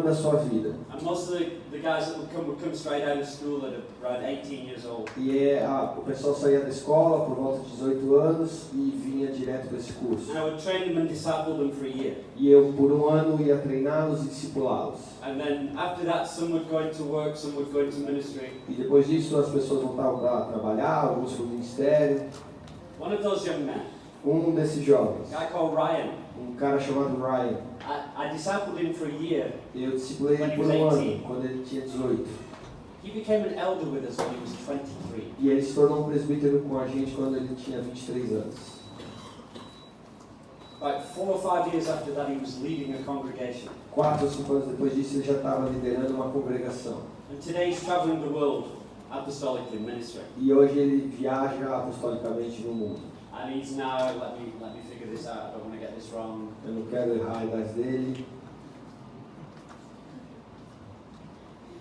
da sua vida. And most of the guys that would come straight out of school at around 18 years old. E o pessoal saía da escola por volta de 18 anos e vinha direto para esse curso. And I would train them and disciple them for a year. E eu, por um ano, ia treiná-los e discipulá-los. And then after that, some would go into work, some would go into ministry. E depois disso, as pessoas voltavam para trabalhar, alguns para o ministério. One of those young men, Desses jovens, a guy called Ryan, cara chamado Ryan, I discipled him for a year. eu discipulei ele por um ano, quando ele tinha 18. He became an elder with us when he was 23. E ele se tornou presbítero com a gente quando ele tinha 23 anos. Like 4 or 5 years after that, he was leading a congregation. 4 ou 5 anos depois disso, ele já estava liderando uma congregação. And today he's traveling the world apostolically ministering. E hoje ele viaja apostolicamente no mundo. And he's now, let me figure this out, I don't want to get this wrong. Eu não quero errar a idade dele.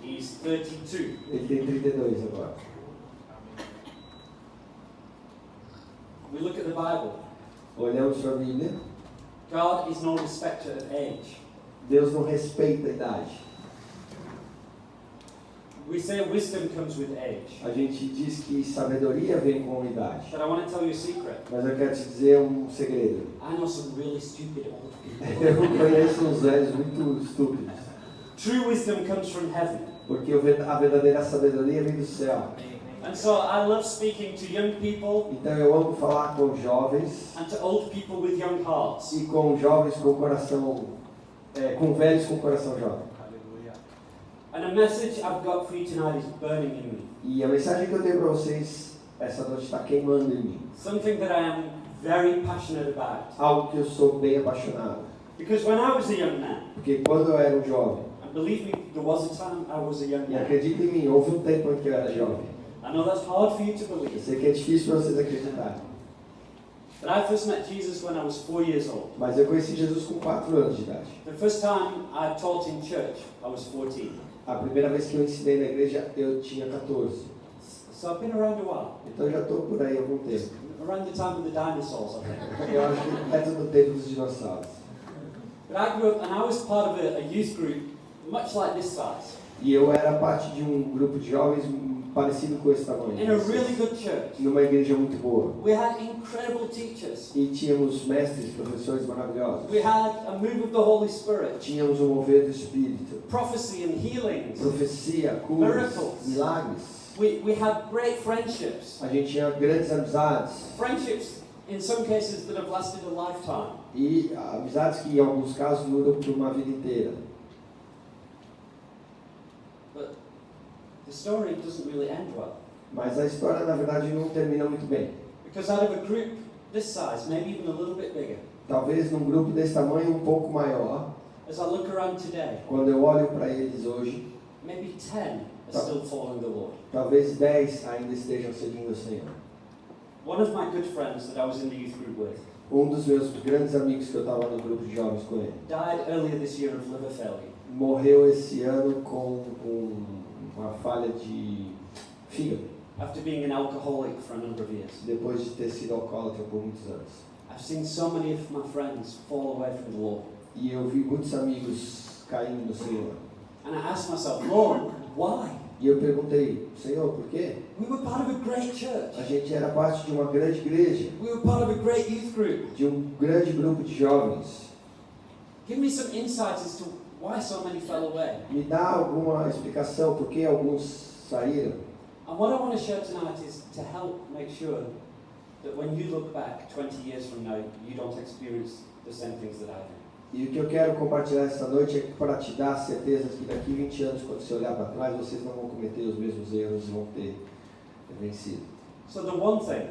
He's 32. Ele tem 32 agora. We look at the Bible. Olhamos para a Bíblia. God is no respecter of age. Deus não respeita a idade. We say wisdom comes with age. A gente diz que sabedoria vem com a idade. But I want to tell you a secret. Mas eu quero te dizer um segredo. I know some really stupid old people. Eu conheço uns velhos muito estúpidos. True wisdom comes from heaven. Porque a verdadeira sabedoria vem do céu. And so I love speaking to young people. Então eu amo falar com jovens. And to old people with young hearts. E com jovens com coração, com velhos com coração jovem. And a message I've got for you tonight is burning in me. E a mensagem que eu tenho para vocês essa noite está queimando em mim. Something that I am very passionate about. Algo que eu sou bem apaixonado. Because when I was a young man, Porque quando eu era um jovem, and believe me, there was a time I was a young e man. acredita em mim, houve um tempo em que eu era jovem. I know that's hard for you to Eu believe. sei que é difícil para vocês acreditarem. But I first met Jesus when I was 4 years old. Mas eu conheci Jesus com 4 anos de idade. The first time I taught in church, I was 14. A primeira vez que eu ensinei na igreja, eu tinha 14. So I've been around a while. Então eu já estou por aí há algum tempo. Around the time of the dinosaurs, I think. Eu acho que perto do tempo dos dinossauros. But I grew up and I was part of a youth group much like this size. E eu era parte de um grupo de jovens parecido com esse tamanho. In a really good church. Numa igreja muito boa. We had incredible teachers. E tínhamos mestres, professores maravilhosos. We had a move of the Holy Spirit. Tínhamos um mover do Espírito. Prophecy and healings. Profecia, curas, Miracles. milagres. We had great friendships. A gente tinha grandes amizades. Friendships, in some cases, that have lasted a lifetime. E amizades que em alguns casos duram por uma vida inteira. But the story doesn't really end well. Mas a história na verdade não termina muito bem. Because out of a group this size, maybe even a little bit bigger, Talvez num grupo desse tamanho um pouco maior, as I look around today, quando eu olho para eles hoje, maybe 10 are still following the Lord. talvez 10 ainda estejam seguindo o Senhor. One of my good friends that I was in the youth group with Dos meus grandes amigos que eu estava no grupo de jovens com ele, died earlier this year of liver failure. morreu esse ano com uma falha de fígado, After being an alcoholic for a number of years. depois de ter sido alcoólatra por muitos anos. I've seen so many of my friends fall away from the Lord. E eu vi muitos amigos caindo no Senhor. And I asked myself, Lord, why? E eu perguntei, Senhor, por quê? We were part of a great church. A gente era parte de uma grande igreja, We were part of a great youth group. de um grande grupo de jovens. Give me some insight as to why so many fell away. Me dá alguma explicação por que alguns saíram? And what I want to share tonight is to help make sure that when you look back 20 years from now, you don't experience the same things that I did. E o que eu quero compartilhar esta noite é para te dar certeza que daqui 20 anos, quando você olhar para trás, vocês não vão cometer os mesmos erros e vão ter vencido. So the one thing,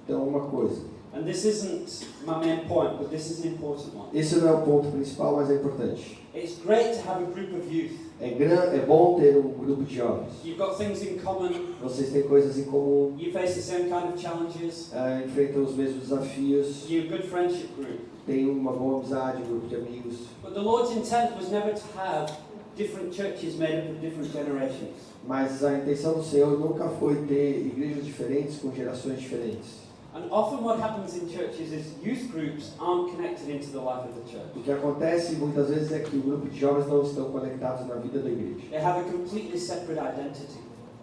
Então, uma coisa. and this isn't my main point, but this is an important one. Esse não é o ponto principal, mas é importante. It's great to have a group of youth. É bom ter um grupo de jovens. You've got things in common. Vocês têm coisas em comum, You face the same kind of challenges. enfrentam os mesmos desafios, You're a good friendship group. têm uma boa amizade, um grupo de amigos. But the Lord's intent was never to have different churches made up of different generations. Mas a intenção do Senhor nunca foi ter igrejas diferentes com gerações diferentes. And often what happens in churches is youth groups aren't connected into the life of the church. O que acontece muitas vezes é que o grupo de jovens não estão conectados na vida da igreja. They have a completely separate identity,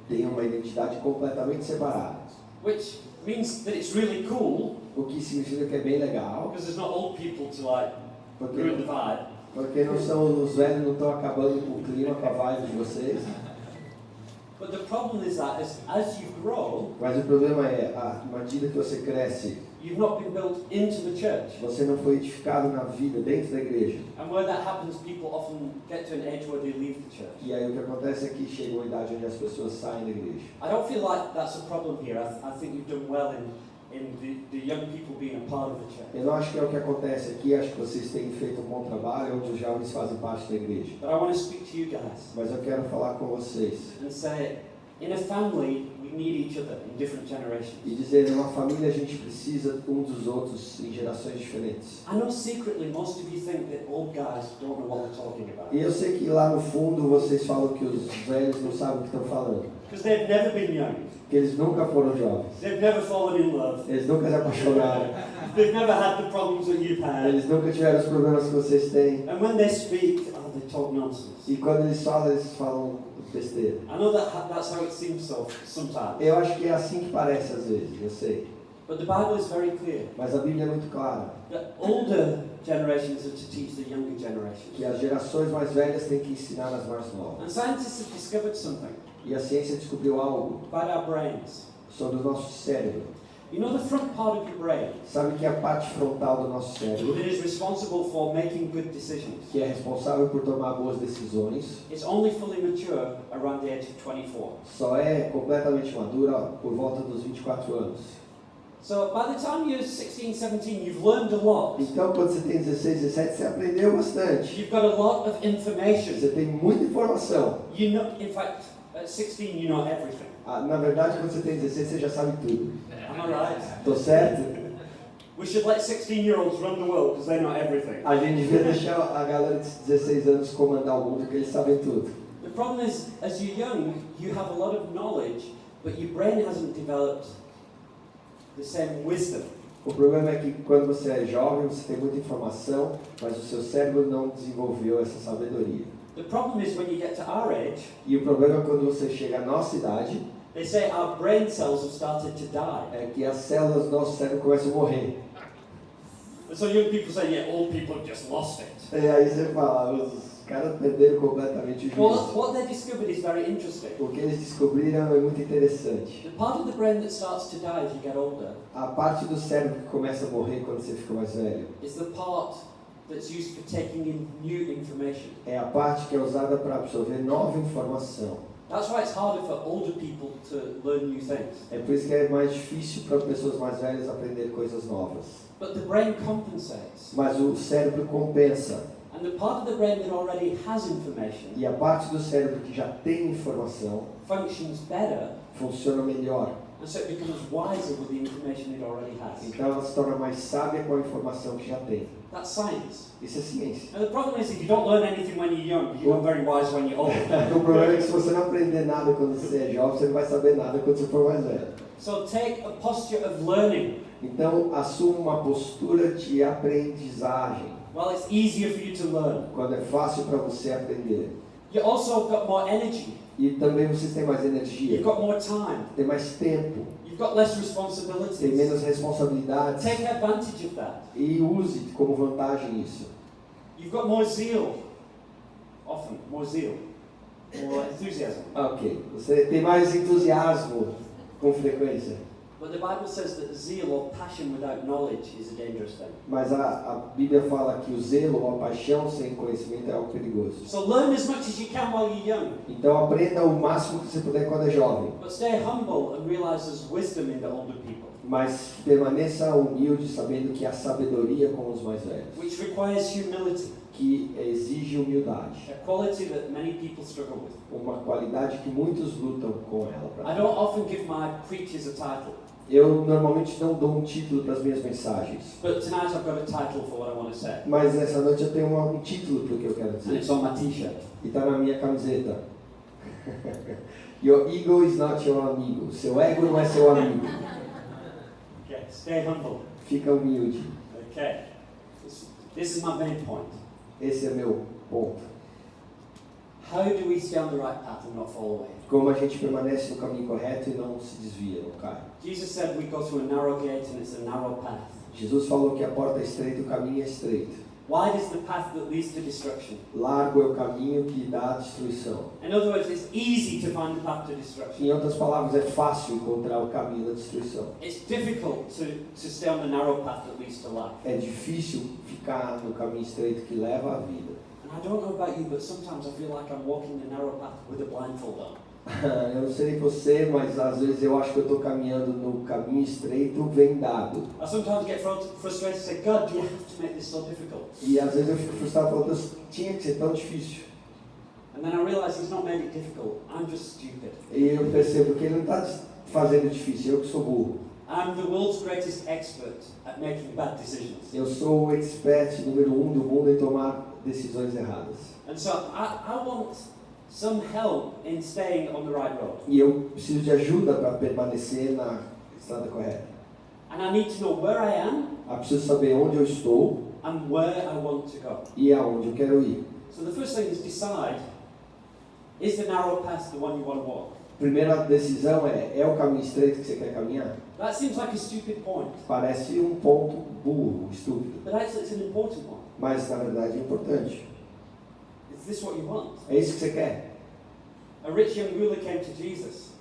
Tem uma identidade completamente separada. which means that it's really cool O que significa que é bem legal, because there's not old people to like porque, ruin the vibe. porque não são, os velhos não estão acabando com o clima, com a vibe de vocês. But the problem is that as you grow, Mas o problema é, à medida que você cresce, you've not been built into the church. você não foi edificado na vida, dentro da igreja. And where that happens, people often get to an age where they leave the church. E aí o que acontece é que chega uma idade onde as pessoas saem da igreja. I don't feel like that's a problem here. I think you've done well in the young people being a part of the church. Eu não acho que é o que acontece aqui, acho que vocês têm feito um bom trabalho, onde os jovens fazem parte da igreja. But I want to speak to you guys Mas eu quero falar com vocês and say, in a family, we need each other in different generations. e dizer, em uma família a gente precisa um dos outros em gerações diferentes. I know secretly most of you think that old guys don't know what we're talking about. E eu sei que lá no fundo vocês falam que os velhos não sabem o que estão falando, Because they've never been young. que eles nunca foram jovens, They've never fallen in love. eles nunca se apaixonaram, They've never had the problems that you've had. eles nunca tiveram os problemas que vocês têm. And when they speak, they talk nonsense. E quando eles falam besteira. I know that's how it seems sometimes. Eu acho que é assim que parece às vezes, eu sei. But the Bible is very clear Mas a Bíblia é muito clara, that older generations are to teach the younger que generations. as gerações mais velhas têm que ensinar as mais novas. And scientists have discovered something E a ciência descobriu algo about our brains. sobre o nosso cérebro. You know the front part of your brain Sabe que a parte frontal do nosso cérebro, that is responsible for making good decisions, que é responsável por tomar boas decisões, is only fully mature around the age of 24. só é completamente madura por volta dos 24 anos. So by the time you're 16, 17, you've learned a lot. Então, quando você tem 16, 17, você aprendeu bastante. You've got a lot of information. Você tem muita informação. You know, in fact, at 16 you know everything. Na verdade, quando você tem 16, você já sabe tudo. Am I right? Tô certo? We should let 16-year-olds run the world because they know everything. A gente devia deixar a galera de 16 anos comandar o mundo, porque eles sabem tudo. The problem is, as you're young, you have a lot of knowledge, but your brain hasn't developed the same wisdom. O problema é que quando você é jovem, você tem muita informação, mas o seu cérebro não desenvolveu essa sabedoria. The problem is when you get to our age, E o problema é quando você chega à nossa idade, they say our brain cells have started to die. é que as células do nosso cérebro começam a morrer. And so young people say, yeah, old people have just lost it. E aí você fala, os caras perderam completamente o Well, juízo. what they discovered is very interesting. O que eles descobriram é muito interessante. The part of the brain that starts to die as you get older A parte do cérebro que começa a morrer quando você fica mais velho is the part that's used for taking in new information. é a parte que é usada para absorver nova informação. That's why it's harder for older people to learn new things. É por isso que é mais difícil para pessoas mais velhas aprender coisas novas. But the brain compensates. Mas o cérebro compensa. And the part of the brain that already has information E a parte do cérebro que já tem informação functions better, funciona melhor. and so it becomes wiser with the information it already has. Então ela se torna mais sábia com a informação que já tem. That's science. Isso é ciência. Now the problem is if you don't learn anything when you're young, you're not very wise when you're old. O problema é que se você não aprender nada quando você é jovem, você não vai saber nada quando você for mais velho. So take a posture of learning. Então assuma uma postura de aprendizagem. Well, it's easier for you to learn. Quando é fácil para você aprender. You also got more energy. E também vocês têm mais You've energia, got more time. tem mais tempo, You've got less tem responsibilities. menos responsabilidades. Take advantage of that. E use como vantagem isso. You've got more zeal. Often, more zeal. More enthusiasm. Ok, você tem mais entusiasmo com frequência. But the Bible says that zeal or passion without knowledge is a dangerous thing. Mas a Bíblia fala que o zelo ou a paixão sem conhecimento é algo perigoso. So learn as much as you can while you're young. Então aprenda o máximo que você puder quando é jovem. But stay humble and realize there's wisdom in the older people. Mas permaneça humilde sabendo que há sabedoria com os mais velhos. Which requires humility. Que exige humildade. A quality that many people struggle with. Uma qualidade que muitos lutam com ela. I don't often give my preachers a title. Eu normalmente não dou um título para as minhas mensagens. But tonight I've got a title for what I want to say. Mas essa noite eu tenho um título para o que eu quero And dizer. it's on my t-shirt. E está na minha camiseta. Your ego is not your amigo. Seu ego não é seu amigo. Okay. Stay humble. Fica humilde. Okay. This is my main point. Esse é meu ponto. How do we stay on the right path and not fall away? Como a gente permanece no caminho correto e não se desvia, não cai. Jesus said we go through a narrow gate and it's a narrow path. Jesus falou que a porta é estreita e o caminho é estreito. Wide is the path that leads to destruction. Largo é o caminho que dá à destruição. In other words, it's easy to find the path to destruction. Em outras palavras, é fácil encontrar o caminho da destruição. It's difficult to stay on the narrow path that leads to life. É difícil ficar no caminho estreito que leva à vida. And I don't know about you, but sometimes I feel like I'm walking the narrow path with a blindfold on. Eu não sei você, mas às vezes eu acho que eu estou caminhando no caminho estreito vendado. I sometimes get frustrated and say, God, do you have to make this so difficult? E às vezes eu fico frustrado falando, Deus, tinha que ser tão difícil. And then I realize He's not made it difficult. I'm just stupid. E eu percebo que Ele não está fazendo difícil, eu que sou burro. I'm the world's greatest expert at making bad decisions. Eu sou o expert número 1 do mundo em tomar decisões erradas. And so I want some help in staying on the right road. E eu preciso de ajuda para permanecer na estrada correta. And I need to know where I am Eu preciso saber onde eu estou and where I want to go. e aonde eu quero ir. So the first thing is decide, is the narrow path the one you want to walk? Primeira decisão é o caminho estreito que você quer caminhar? That seems like a stupid point, Parece um ponto burro, estúpido, but actually it's an important one. mas na verdade é importante. Is this what you want? É isso que você quer? A rich young ruler came to Jesus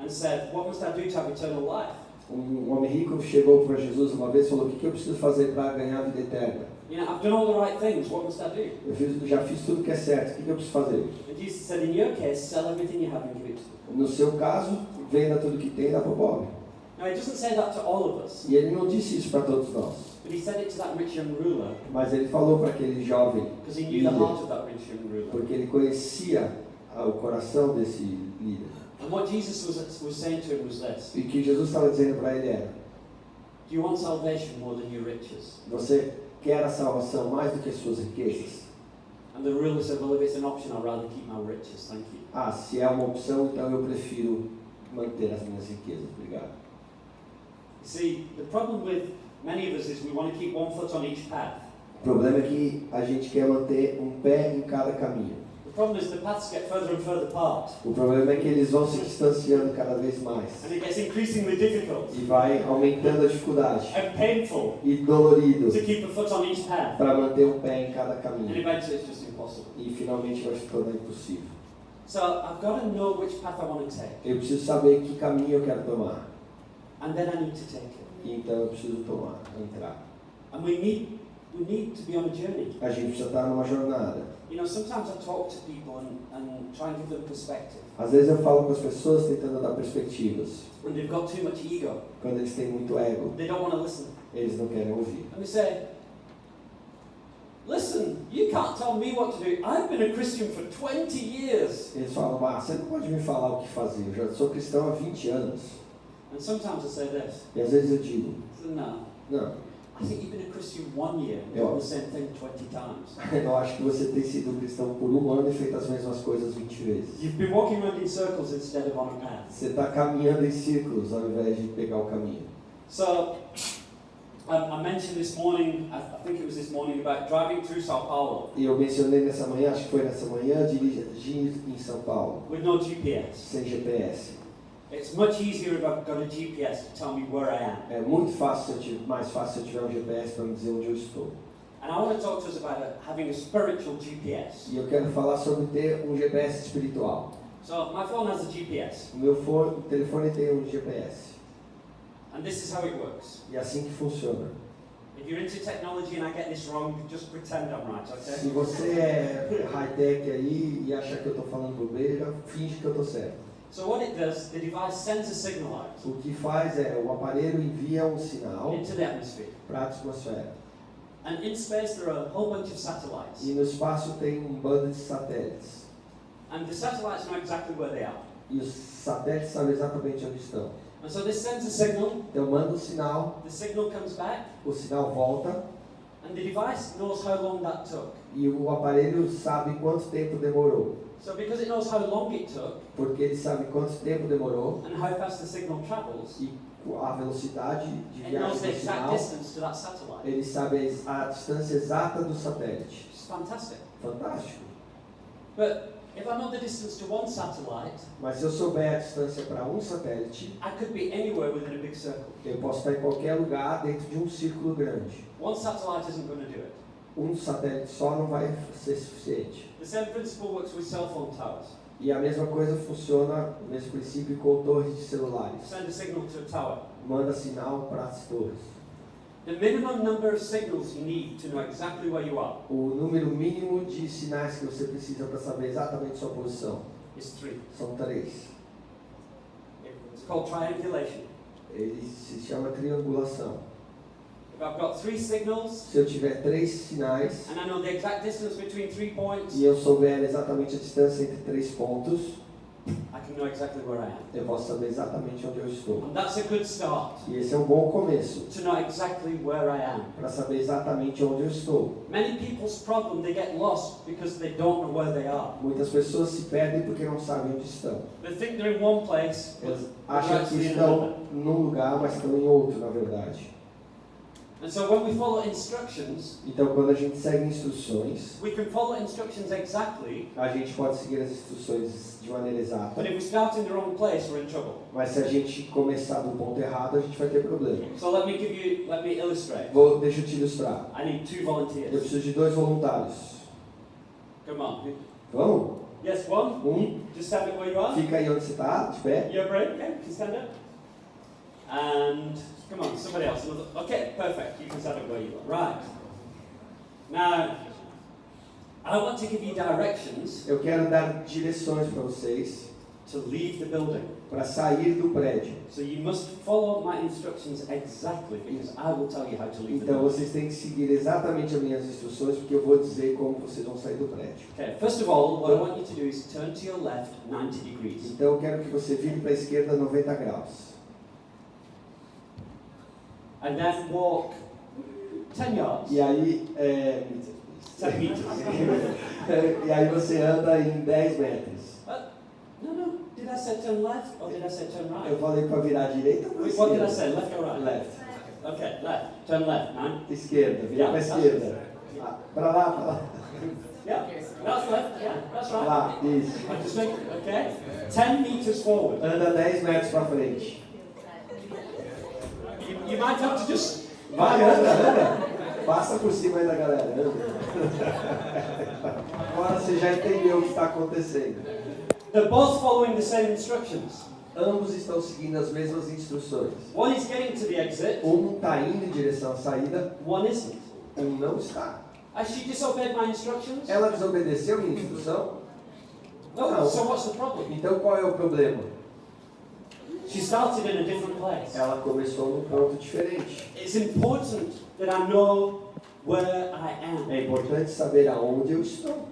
and said, what must I do to have eternal life? Homem rico chegou para Jesus uma vez e falou, o que eu preciso fazer para ganhar a vida eterna? You know, I've done all the right things, what must I do? Eu já fiz tudo que é certo, o que eu preciso fazer? And Jesus said, in your case, sell everything you have and give it to them. No seu caso, venda tudo que tem e dá para o pobre. Now, he doesn't say that to all of us, E ele não disse isso para todos nós, but he said it to that rich young ruler mas ele falou para aquele jovem because he knew the heart of that rich young ruler. porque ele conhecia o coração desse líder. And what Jesus was saying to him was this: E o que Jesus estava dizendo para ele era, do you want salvation more than your riches? você quer a salvação mais do que as suas riquezas? And the ruler said, well, if it's an option, I'd rather keep my riches, thank you. Ah, se é uma opção, então eu prefiro manter as minhas riquezas. Obrigado. You see, the problem with many of us is we want to keep one foot on each path. O problema é que a gente quer manter um pé em cada caminho. The problem is the paths get further and further apart, O problema é que eles vão se distanciando cada vez mais. and it gets increasingly difficult E vai aumentando a dificuldade. and painful E dolorido to keep a foot on each path. para manter um pé em cada And caminho. eventually it's just impossible. E finalmente vai se tornar impossível. So I've got to know which path I want to take, Eu preciso saber que caminho eu quero tomar. and then I need to take it. E então eu preciso tomar, entrar. And we need to be on a journey. A gente precisa estar numa jornada. You know, sometimes I talk to people and try and give them perspective, Às vezes eu falo com as pessoas tentando dar perspectivas. and they've got too much ego. Quando eles têm muito ego, They don't want to listen. eles não querem ouvir. And we say, listen, you can't tell me what to do. I've been a Christian for 20 years. Eles falam, você não pode me falar o que fazer, eu já sou cristão há 20 anos. And sometimes I say this, E às vezes eu digo, no, não, I think you've been a Christian 1 year, Yeah. doing the same thing 20 times. eu acho que você tem sido cristão por um ano e feito as mesmas coisas 20 vezes. You've been walking around in circles instead of on a path. Você está caminhando em círculos ao invés de pegar o caminho. So, I mentioned this morning, I think it was this morning, about driving through Sao Paulo E eu mencionei nessa manhã, acho que foi nessa manhã, dirigir em São Paulo, with no GPS. sem GPS. It's much easier if I've got a GPS to tell me where I am. É muito fácil, mais fácil se eu tiver um GPS para me dizer onde eu estou. And I want to talk to us about having a spiritual GPS. E eu quero falar sobre ter um GPS espiritual. So, my phone has a GPS, O meu telefone tem um GPS. and this is how it works. E é assim que funciona. If you're into technology and I get this wrong, just pretend I'm right, Se okay? você é high-tech aí e acha que eu estou falando bobeira, finge que eu estou certo. So what it does, the device sends a signal out O que faz é, o aparelho envia um sinal into the atmosphere. para a atmosfera. And in space there are a whole bunch of satellites. E no espaço tem um bando de satélites. And the satellites know exactly where they are. E os satélites sabem exatamente onde estão. And so this sends a signal, Então manda o sinal, the signal comes back, o sinal volta and the device knows how long that took. e o aparelho sabe quanto tempo demorou. So because it knows how long it took porque ele sabe quanto tempo demorou and how fast the signal travels, e a velocidade de it knows viagem the do exact sinal, distance to that satellite. ele sabe a distância exata do satélite. It's fantastic. Fantástico. But if I know the distance to one satellite, Mas se eu souber a distância para um satélite, I could be anywhere within a big circle. eu posso estar em qualquer lugar dentro de um círculo grande. One satellite isn't going to do it. Um satélite só não vai ser suficiente. The same principle works with cell phone towers. E a mesma coisa funciona, o mesmo princípio, com torres de celulares. Send a signal to a tower. Manda sinal para as torres. The minimum number of signals you need to know exactly where you are O número mínimo de sinais que você precisa para saber exatamente sua posição is 3. são 3. It's called triangulation. Ele se chama triangulação. If I've got 3 signals Se eu tiver 3 sinais and I know the exact distance between 3 points, e eu souber exatamente a distância entre 3 pontos, I can know exactly where I am. eu posso saber exatamente onde eu estou. And that's a good start, E esse é um bom começo, to know exactly where I am. para saber exatamente onde eu estou. Many people's problem, they get lost because they don't know where they are. Muitas pessoas se perdem porque não sabem onde estão. They think they're in one place, but Eles they're acham que actually in estão another. num lugar, mas estão em outro, na verdade. And so when we follow instructions, Então, quando a gente segue instruções, we can follow instructions exactly, a gente pode seguir as instruções de maneira exata. but if we start in the wrong place, we're in trouble. Mas se a gente começar do ponto errado, a gente vai ter problema. So let me illustrate. Deixa eu te ilustrar. I need 2 Eu volunteers. preciso de 2 voluntários. Come on. Vamos? Yes, one. Just stand up where you are. Fica aí onde você está, de pé. You're brave, okay? You can stand up. And come on, somebody else. Okay, perfect. You can stand up where you are. Right. Now, I want to give you directions Eu quero dar direções para vocês to leave the building. para sair do prédio. So you must follow my instructions exactly because I will tell you how to leave the Então building. vocês têm que seguir exatamente as minhas instruções, porque eu vou dizer como vocês vão sair do prédio. Okay, first of all, what I want you to do is turn to your left 90 degrees. Então eu quero que você vire para a esquerda 90 graus. And then walk 10 yards. E aí, 10 meters. e aí você anda em 10 metros. No. Did I say turn left or did I say turn right? Eu falei para virar à direita ou para a Wait, what did I esquerda? say? Left or right? Left. Okay, left. Turn left, man. Esquerda, virar para a esquerda. Para lá, para lá. Yeah, that's left. Yeah, that's right. Lá, isso. I just make, okay. 10 meters forward. Anda 10 metros para frente. You might have to just. Vai, anda. Passa por cima aí da galera. Anda. Agora você já entendeu o que está acontecendo. They're both following the same instructions. Ambos estão seguindo as mesmas instruções. One is getting to the exit. Um está indo em direção à saída, One isn't. não está. Has she disobeyed my instructions? Ela desobedeceu minha instrução? No. Não. So what's the problem? Então qual é o problema? She started in a different place. Ela começou num ponto diferente. It's important that I know where I am. É importante saber aonde eu estou.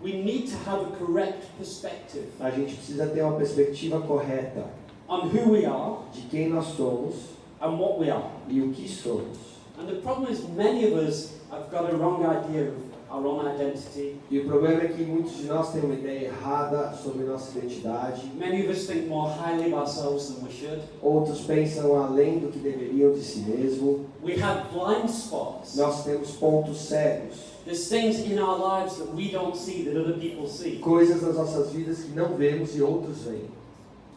We need to have a correct perspective A gente precisa ter uma perspectiva correta on who we are de quem nós somos and what we are. e o que somos. And the problem is many of us have got a wrong idea of our own identity. E o problema é que muitos de nós têm uma ideia errada sobre nossa identidade. Many of us think more highly of ourselves than we should. Outros pensam além do que deveriam de si mesmo. We have blind spots. Nós temos pontos cegos. There's things in our lives that we don't see that other people see. Coisas nas nossas vidas que não vemos e outros veem.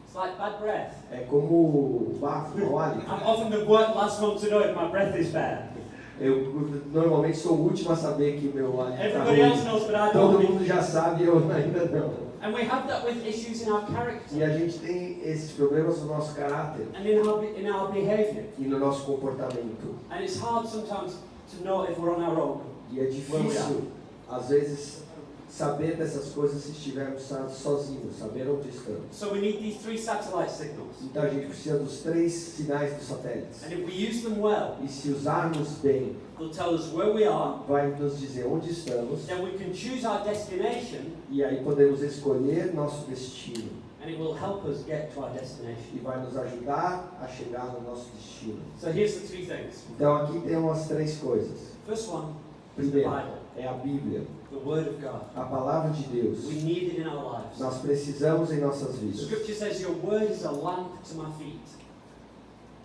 It's like bad breath. É como bafo, mau hálito. I'm often the last one to know if my breath is bad. Eu normalmente sou o último a saber que o meu hálito está Everybody else ruim. knows, but I Todo don't. mundo já sabe e eu ainda não. And we have that with issues in our character E a gente tem esses problemas no nosso caráter and in our behavior. e no nosso comportamento. And it's hard sometimes to know if we're on our own. E é difícil, às vezes, saber dessas coisas se estivermos sozinhos, saber onde estamos. So we need these 3 satellite signals. Então a gente precisa dos 3 sinais dos satélites. And if we use them well, E se usarmos bem, they'll tell us where we are. vai nos dizer onde estamos. Then we can choose our destination, E aí podemos escolher nosso destino. and it will help us get to our destination. E vai nos ajudar a chegar no nosso destino. So here's the 3 things. Então aqui tem umas 3 coisas. First one is the Primeiro, Bible. é a Bíblia. The Word of God. A palavra de Deus. We need it in our lives. Nós precisamos em nossas vidas. Scripture says your Word is a lamp to my feet.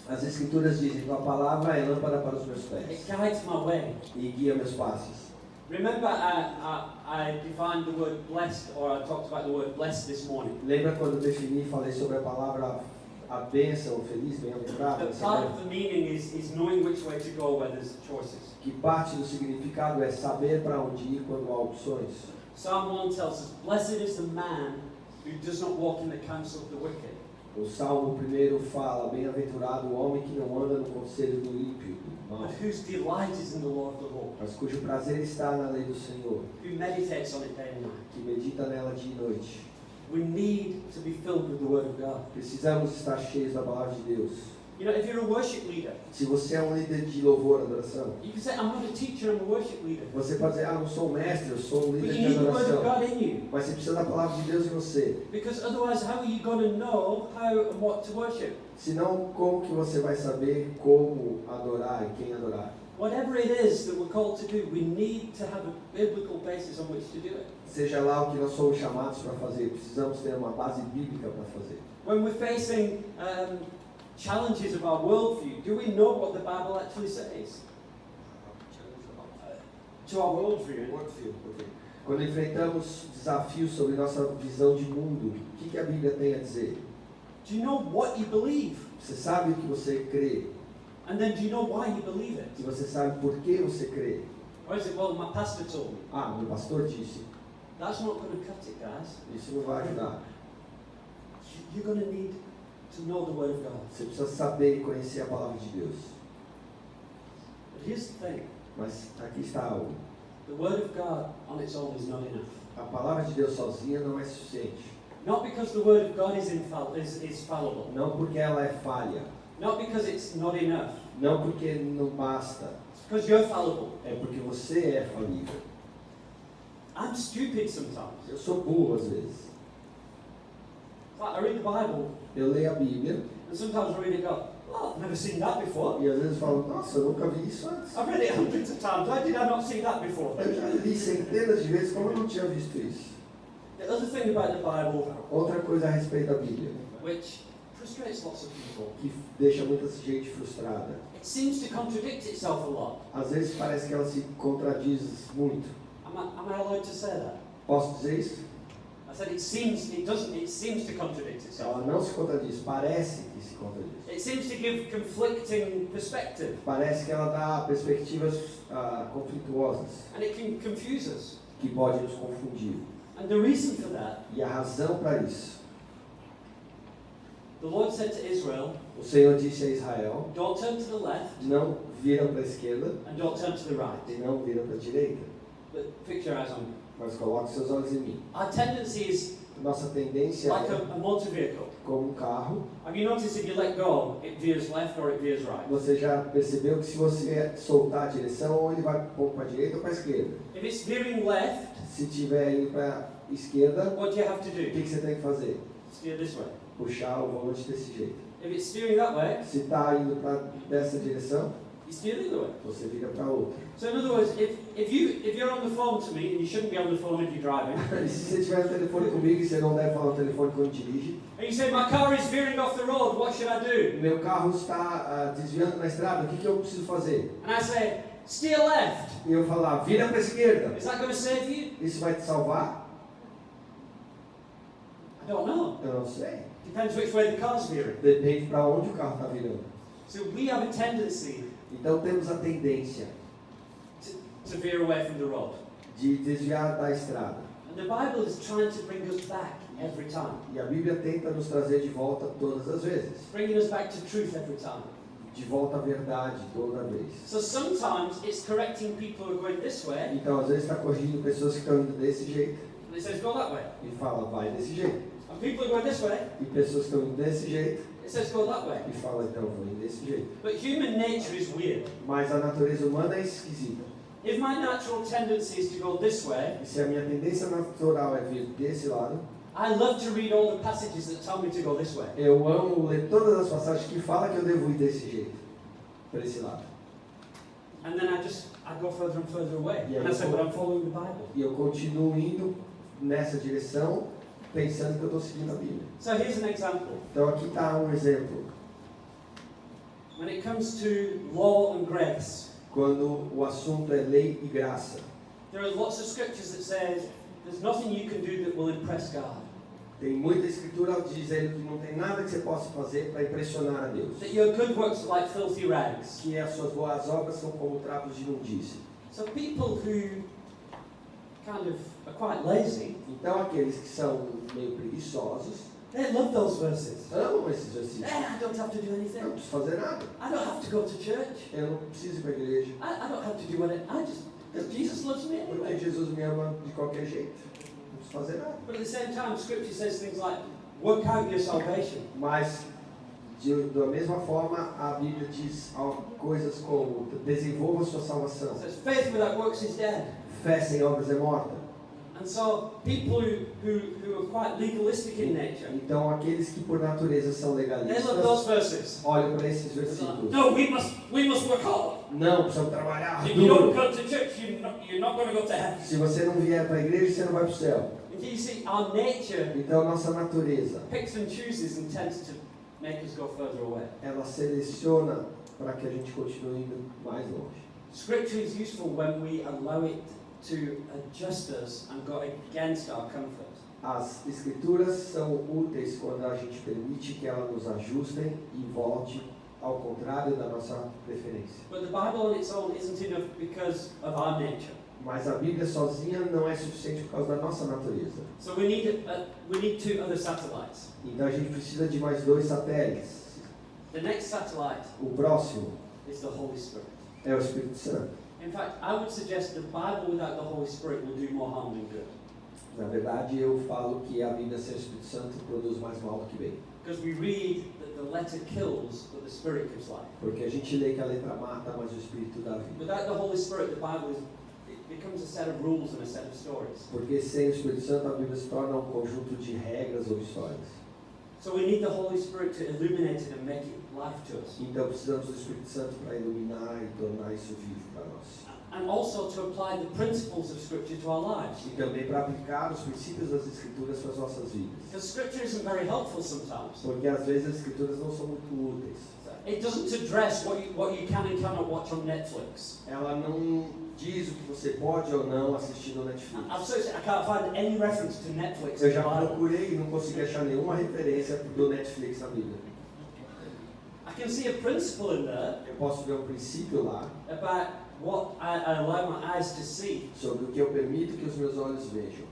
As escrituras dizem, tua palavra é lâmpada para os meus pés It guides my way. e guia meus passos. Remember, I defined the word blessed, or I talked about the word blessed this morning. Lembra quando eu defini e falei sobre a palavra a bênção, feliz, bem-aventurado? But part of the meaning is knowing which way to go where there's choices. Que parte do significado é saber para onde ir quando há opções. Psalm 1 tells us, blessed is the man who does not walk in the counsel of the wicked. O Salmo 1 fala, bem-aventurado o homem que não anda no conselho do ímpio, do mal, But whose delight is in the law of the Lord, mas cujo prazer está na lei do Senhor, who meditates on it day and night. que medita nela dia e noite. We need to be filled with the Word of God. Precisamos estar cheios da palavra de Deus. You know, if you're a worship leader, Se você é um líder de louvor, adoração, you can say, I'm not a teacher, I'm a worship leader. você pode dizer, não sou um mestre, eu sou um But líder you de need the Word of adoração. God in you. Mas você precisa da palavra de Deus em você. Because otherwise, how are you going to know how and what to worship? Senão, como que você vai saber como adorar e quem adorar? Whatever it is that we're called to do, we need to have a biblical basis on which to do it. Seja lá o que nós somos chamados para fazer, precisamos ter uma base bíblica para fazer. When we're facing challenges of our worldview, do we know what the Bible actually says? To our worldview. Quando enfrentamos desafios sobre nossa visão de mundo, o que a Bíblia tem a dizer? Do you know what you believe? Você sabe o que você crê, And then do you know why you believe it? e você sabe por que você crê. Or is it, well, my pastor told me? Meu pastor disse. That's not going to cut it, guys. Isso não vai ajudar. You're going to need to know the Word of God. Você precisa saber e conhecer a palavra de Deus. But here's the thing. Mas aqui está algo. The Word of God on its own is not enough. A palavra de Deus sozinha não é suficiente. Not because the Word of God is fallible. Não porque ela é falha. Not because it's not enough. Não porque não basta. It's because you're fallible. É porque você é falível. I'm stupid sometimes. Eu sou burro às vezes. It's like I read the Bible, Eu leio a Bíblia and sometimes I read it and go, oh, I've never seen that before. e às vezes falo, nossa, eu nunca vi isso antes. I've read it hundreds of times. Why did I not see that before? Eu já li centenas de vezes, como eu não tinha visto isso. The other thing about the Bible, Outra coisa a respeito da Bíblia, which frustrates lots of people, que deixa muita gente frustrada. it seems to contradict itself a lot. Às vezes parece que ela se contradiz muito. Am I allowed to say that? Posso dizer isso? I said it seems to contradict itself. Ela não se contradiz, parece que se contradiz. It seems to give conflicting perspective, Parece que ela dá perspectivas conflituosas, and it can confuse us. que podem nos confundir. And the reason for that, E a razão para isso, the Lord said to Israel, o Senhor disse a Israel, don't turn to the left não vira para a esquerda and don't turn to the right, e não vira para a direita, but fix your eyes on me. mas coloque seus olhos em mim. Our tendency is Nossa tendência like é a motor vehicle. como um carro. Have you noticed if you let go, it veers left or it veers right? Você já percebeu que se você soltar a direção, ou ele vai um pouco para a direita ou para a esquerda. If it's veering left, Se estiver indo para a esquerda, what do you have to o do? que você tem que fazer? Steer this way. Puxar o volante desse jeito. If it's steering that way, Se está indo para dessa direção, you steer the other way. você vira para outra. So in other words, if you're on the phone to me, and you shouldn't be on the phone if you're driving, E se você estiver no telefone comigo e você não deve falar no telefone quando dirige, and you say, my car is veering off the road, what should I do? meu carro está desviando na estrada, o que eu preciso fazer? And I say, steer left. E eu falar, vira para a esquerda. Is that going to save you? Isso vai te salvar? I don't know. Eu não sei. Depends which way the car's veering. Depende para onde o carro está virando. So we have a tendency Então temos a tendência to veer away from the road. de desviar da estrada. And the Bible is trying to bring us back every time. E a Bíblia tenta nos trazer de volta todas as vezes. It's bringing us back to truth every time. De volta à verdade toda vez. So sometimes it's correcting people who are going this way, Então às vezes está corrigindo pessoas que estão indo desse jeito and it says go that way. e fala, vai desse jeito. And people who are going this way, E pessoas que estão indo desse jeito it says go that way. e fala, então vou ir desse jeito. But human nature is weird. Mas a natureza humana é esquisita. If my natural tendency is to go this way, E se a minha tendência natural é vir desse lado, I love to read all the passages that tell me to go this way. eu amo ler todas as passagens que falam que eu devo ir desse jeito, para esse lado. And then I go further and further away. Yeah, And I say, but I'm following the Bible. E eu continuo indo nessa direção, pensando que eu estou seguindo a Bíblia. So here's an example. Então aqui está um exemplo. When it comes to law and grace, Quando o assunto é lei e graça. there are lots of scriptures that says there's nothing you can do that will impress God. Tem muita escritura dizendo que não tem nada que você possa fazer para impressionar a Deus. That your good works are like filthy rags. Que as suas boas obras são como trapos de imundície. So people who kind of are quite lazy, Então aqueles que são meio preguiçosos they love those verses. amam esses versículos. I don't have to do Eu não anything. preciso fazer nada. I don't have to go to church. Eu não preciso ir para a igreja. I don't have to do because Jesus loves me Porque anyway. Jesus me ama de qualquer jeito. Não preciso fazer nada. But at the same time, Scripture says things like, work out your salvation. Mas, da mesma forma, a Bíblia diz coisas como desenvolva sua salvação. It says faith without works is dead. Fé sem obras é morta. And so people who are quite legalistic in nature, Então, aqueles que por natureza são they love legalistas, those verses. olham para esses It's like, versículos. no, we must work hard. Não, precisamos trabalhar If you don't duro. come to church, you're not going to go to heaven. Se você não vier para a igreja, você não vai para o céu. And you see, our nature Então, nossa natureza, picks and chooses and tends to make us go further away. ela seleciona para que a gente continue indo mais longe. Scripture is useful when we allow it to adjust us and go against our comfort. As escrituras são úteis quando a gente permite que elas nos ajustem e volte ao contrário da nossa preferência. But the Bible on its own isn't enough because of our nature. Mas a Bíblia sozinha não é suficiente por causa da nossa natureza. So we need two other satellites. Então a gente precisa de mais 2 satélites. The next satellite O próximo is the Holy Spirit. é o Espírito Santo. In fact, I would suggest the Bible without the Holy Spirit will do more harm than good. Na verdade, eu falo que a Bíblia sem o Espírito Santo produz mais mal do que bem. Because we read that the letter kills, but the Spirit gives life. Porque a gente lê que a letra mata, mas o Espírito dá vida. Without the Holy Spirit, the Bible becomes a set of rules and a set of stories. Porque sem o Espírito Santo a Bíblia se torna um conjunto de regras ou histórias. So we need the Holy Spirit to illuminate it and make it life to us. Então precisamos do Espírito Santo para iluminar e tornar isso vivo para nós. And also to apply the principles of Scripture to our lives. E também para aplicar os princípios das Escrituras para as nossas vidas. Because Scripture isn't very helpful sometimes. Porque às vezes as Escrituras não são muito úteis. It doesn't address what you can and cannot watch on Netflix. Ela não diz o que você pode ou não assistir no Netflix. I've searched, I can't find any reference to Netflix Eu in the já Bible. procurei e não consegui achar nenhuma referência do Netflix na Bíblia. I can see a principle in there Eu posso ver um princípio lá about what I allow my eyes to see. sobre o que eu permito que os meus olhos vejam.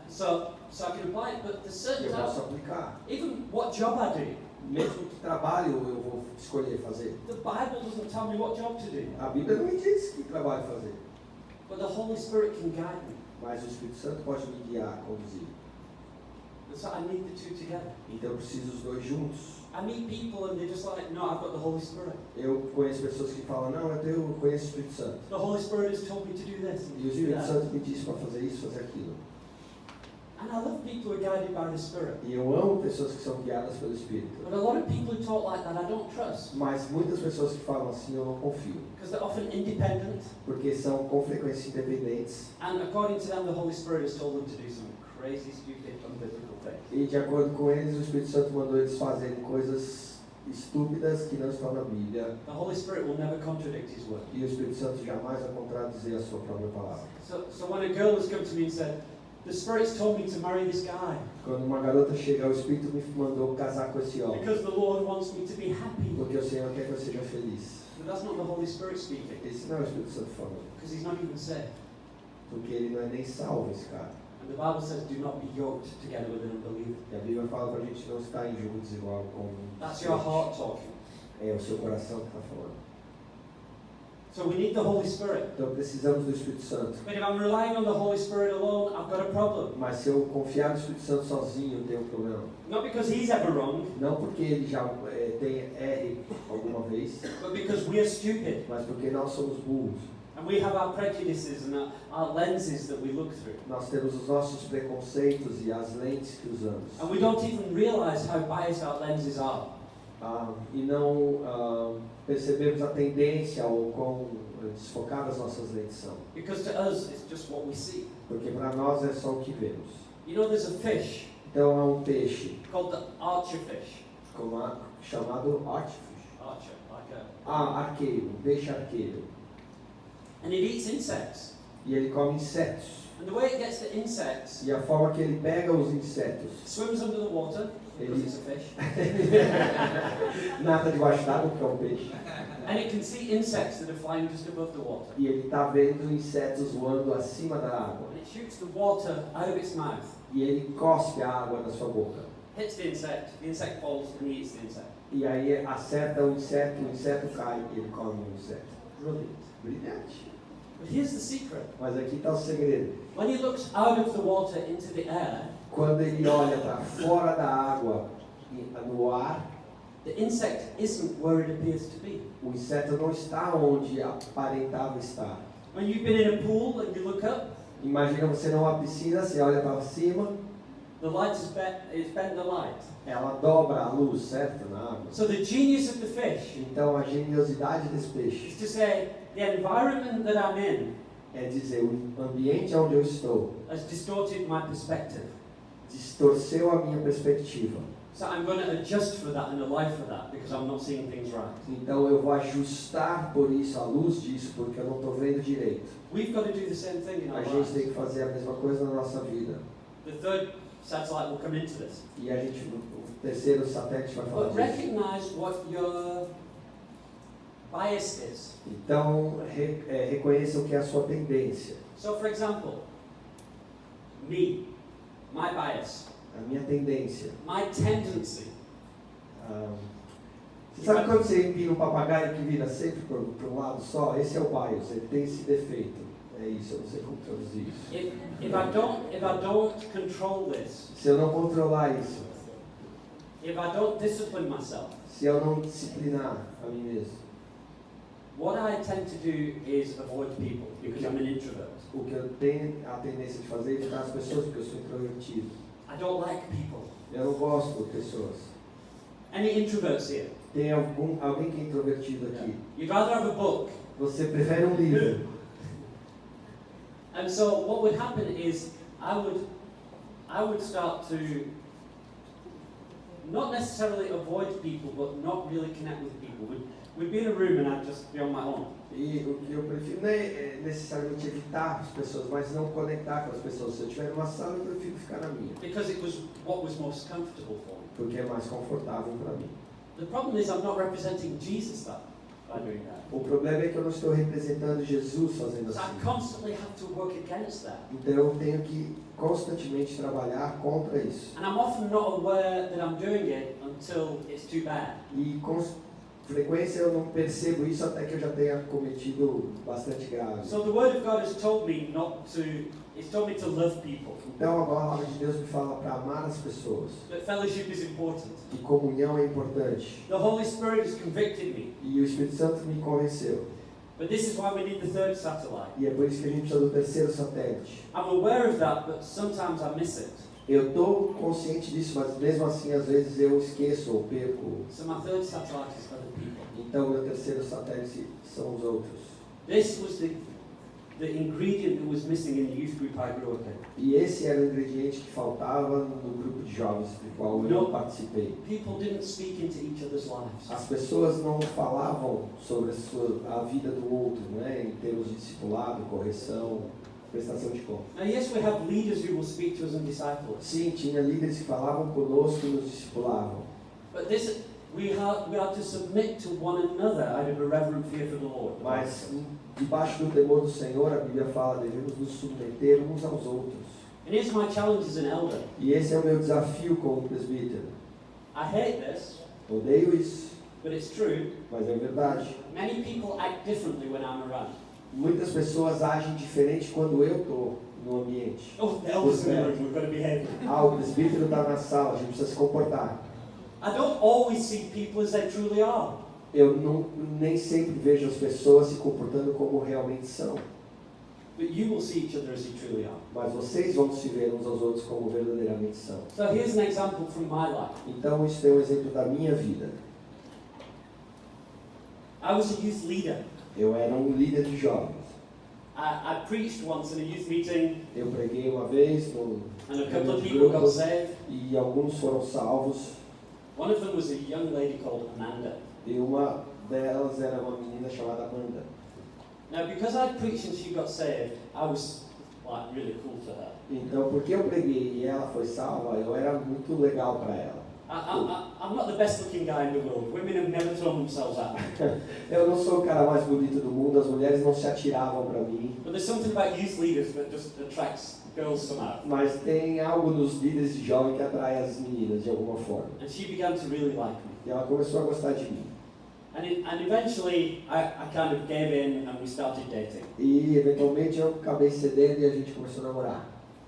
So I can apply it, but there's certain Eu posso times, aplicar. even what job I do, Mesmo que trabalho eu vou escolher fazer. the Bible doesn't tell me what job to do, A Bíblia não me diz que trabalho fazer. but the Holy Spirit can guide me. Mas o Espírito Santo pode me guiar, conduzir. And so I need the two together. Então eu preciso os dois juntos. I meet people and they're just like, no, I've got the Holy Spirit. Eu conheço pessoas que falam, não, eu conheço o Espírito Santo. The Holy Spirit has told me to do this and E o do Espírito that. Santo me diz para fazer isso, fazer aquilo. And I love people who are guided by the Spirit. E eu amo pessoas que são guiadas pelo Espírito. But a lot of people who talk like that, I don't trust. Mas muitas pessoas que falam assim eu não confio. Because they're often independent. Porque são com frequência independentes. And according to them, the Holy Spirit has told them to do some crazy, stupid, unbiblical things. E de acordo com eles, o Espírito Santo mandou eles fazerem coisas estúpidas que não estão na Bíblia. The Holy Spirit will never contradict His word. E o Espírito Santo jamais vai contradizer a sua própria palavra. So when a girl has come to me and said, the Spirit's told me to marry this guy Quando uma garota chega, o Espírito me mandou casar com esse homem. because the Lord wants me to be happy. Porque o Senhor quer que eu seja feliz. But that's not the Holy Spirit speaking. Esse não é o Espírito Santo falando. Because He's not even saved. Porque ele não é nem salvo, esse cara. And the Bible says, do not be yoked together with an unbeliever. E a Bíblia fala para a gente não estar em jugo desigual com That's your heart talking. É o seu coração que está falando. So we need the Holy Spirit. Então precisamos do Espírito Santo. But if I'm relying on the Holy Spirit alone, I've got a problem. Mas se eu confiar no Espírito Santo sozinho, eu tenho um problema. Not because He's ever wrong, Não porque ele já erre alguma vez, but because we are stupid. mas porque nós somos burros. And we have our prejudices and our lenses that we look through. Nós temos os nossos preconceitos e as lentes que usamos. And we don't even realize how biased our lenses are. e não percebemos a tendência ou quão desfocadas nossas lentes são. Because to us, it's just what we see. Porque para nós é só o que vemos. You know, there's a fish Então há um peixe called the archer fish. chamado artifish. Archer, like a... Arqueiro, um peixe arqueiro. And it eats insects. E ele come insetos. And the way it gets the insects, E a forma que ele pega os insetos, swims under the water, because it's a fish. nada debaixo d'água, porque é um peixe. And it can see insects that are flying just above the water. E ele está vendo insetos voando acima da água. And it shoots the water out of its mouth, E ele cospe a água da sua boca. hits the insect falls and he eats the insect. E aí acerta o inseto cai e ele come o inseto. Brilliant. Brilhante. But here's the secret. Mas aqui está o segredo. When he looks out of the water into the air, Quando ele olha para fora da água, no ar, the insect isn't where it appears to be. o inseto não está onde aparentava estar. When you've been in a pool and you look up, Imagina você numa piscina, você olha para cima, the light is bent the light. ela dobra a luz, certo? Na água. So the genius of the fish Então a geniosidade desse is peixe to say, the environment that I'm in é dizer, o ambiente onde eu estou has distorted my perspective. distorceu a minha perspectiva. So I'm going to adjust for that and align for that because I'm not seeing things right. Então eu vou ajustar por isso, à luz disso, porque eu não estou vendo direito. We've got to do the same thing in our A gente lives. tem que fazer a mesma coisa na nossa vida. The third satellite will come into this. E a gente, o terceiro satélite vai falar But disso. recognize what your bias is. Então reconheça o que é a sua tendência. So for example, my bias, A minha tendência. my tendency. Você sabe quando você empina um papagaio que vira sempre para um lado só? Esse é o bias, ele tem esse defeito. É isso, eu não sei como traduzir isso. If I don't control this, Se eu não controlar isso, if I don't discipline myself, se eu não disciplinar a mim mesmo, what I tend to do is avoid people because I'm an introvert. o que eu tenho a tendência de fazer é evitar as pessoas, porque eu sou introvertido. I don't like people. Eu não gosto de pessoas. Any introverts here? Tem alguém que é introvertido aqui? You'd rather have a book. Você prefere um livro. And so what would happen is I would start to not necessarily avoid people, but not really connect with people. We'd be in a room and I'd just be on my own. E o que eu prefiro não é necessariamente evitar as pessoas, mas não conectar com as pessoas. Se eu estiver numa sala, eu prefiro ficar na minha, Because it was what was most comfortable for me. porque é mais confortável para mim. The problem is I'm not representing Jesus by doing that. O problema é que eu não estou representando Jesus fazendo So I assim. constantly have to work against that. Então eu tenho que constantemente trabalhar contra isso. And I'm often not aware that I'm doing it until it's too bad. E com frequência eu não percebo isso até que eu já tenha cometido bastante grave. So the Word of God has told me it's told me to love people. Então a palavra de Deus me fala para amar as pessoas. That fellowship is important. Que comunhão é importante. The Holy Spirit has convicted me. E o Espírito Santo me convenceu. But this is why we need the third satellite. E é por isso que a gente precisa do terceiro satélite. I'm aware of that, but sometimes I miss it. Eu estou consciente disso, mas mesmo assim às vezes eu esqueço ou perco. So my third satellite is other people. Então meu terceiro satélite são os outros. This was the ingredient that was missing in the youth group I grew up in. E esse era o ingrediente que faltava no grupo de jovens do qual eu participei. People didn't speak into each other's lives. As pessoas não falavam sobre a vida do outro, né, em termos de discipulado, correção, prestação de contas. Now yes, we have leaders who will speak to us and disciple us. Sim, tinha líderes que falavam conosco e nos discipulavam. But we are to submit to one another out of a reverent fear for the Lord. Mas debaixo do temor do Senhor, a Bíblia fala, devemos nos submeter uns aos outros. And here's my challenge as an elder. E esse é o meu desafio como presbítero. I hate this, Odeio isso, but it's true. mas é verdade. Many people act differently when I'm around. Muitas pessoas agem diferente quando eu estou no ambiente. Oh, the elders in the room, we've got to behave. O presbítero está na sala, a gente precisa se comportar. I don't always see people as they truly are. Eu nem sempre vejo as pessoas se comportando como realmente são. But you will see each other as you truly are. Mas vocês vão se ver uns aos outros como verdadeiramente são. So here's an example from my life. Então isso é um exemplo da minha vida. I was a youth leader. Eu era um líder de jovens. I preached once in a youth meeting, Eu preguei uma vez no and a couple of people got saved. e alguns foram salvos. One of them was a young lady called Amanda. E uma delas era uma menina chamada Amanda. Now, because I preached and she got saved, I was like really cool to her. Então, porque eu preguei e ela foi salva, eu era muito legal para ela. I'm not the best looking guy in the world. Women have never thrown themselves at me. Eu não sou o cara mais bonito do mundo, as mulheres não se atiravam para mim. But there's something about youth leaders that just attracts girls somehow. Mas tem algo nos líderes de jovem que atrai as meninas de alguma forma. And she began to really like me. E ela começou a gostar de mim. And eventually I kind of gave in and we started dating. E eventualmente eu acabei cedendo e a gente começou a namorar.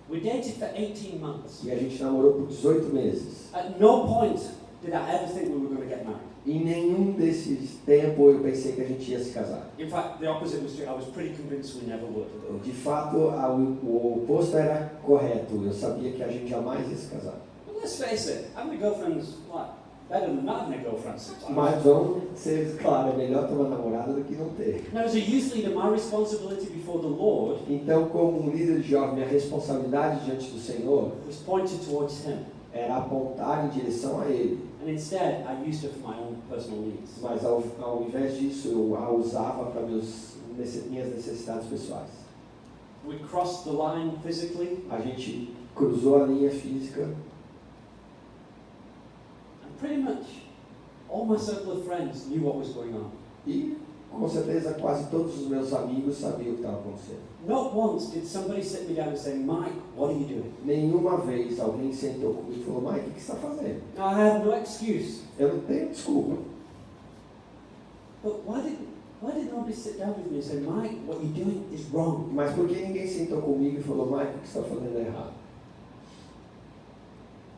We dated for 18 months. E a gente namorou por 18 meses. At no point did I ever think we were going to get married. Em nenhum desses tempos eu pensei que a gente ia se casar. In fact, the opposite was true. I was pretty convinced we never would. De fato, o oposto era correto. Eu sabia que a gente jamais ia se casar. But let's face it, having a girlfriend's like better than not having a girlfriend sometimes. Mas vamos ser claro, é melhor ter uma namorada do que não ter. Now, as a youth leader, my responsibility before the Lord Então, como um líder de jovem, minha responsabilidade diante do Senhor was pointed towards Him. era apontar em direção a Ele. And instead, I used it for my own personal needs. Mas ao invés disso, eu a usava para minhas necessidades pessoais. We crossed the line physically, A gente cruzou a linha física and pretty much all my circle of friends knew what was going on. e, com certeza, quase todos os meus amigos sabiam o que estava acontecendo. Not once did somebody sit me down and say, Mike, what are you doing? Nenhuma vez alguém sentou comigo e falou: Mike, o que você está fazendo? Now, I had no excuse. Eu não tenho desculpa. But why did nobody sit down with me and say, Mike, what you're doing is wrong? Mas por que ninguém sentou comigo e falou: Mike, o que você está fazendo é errado?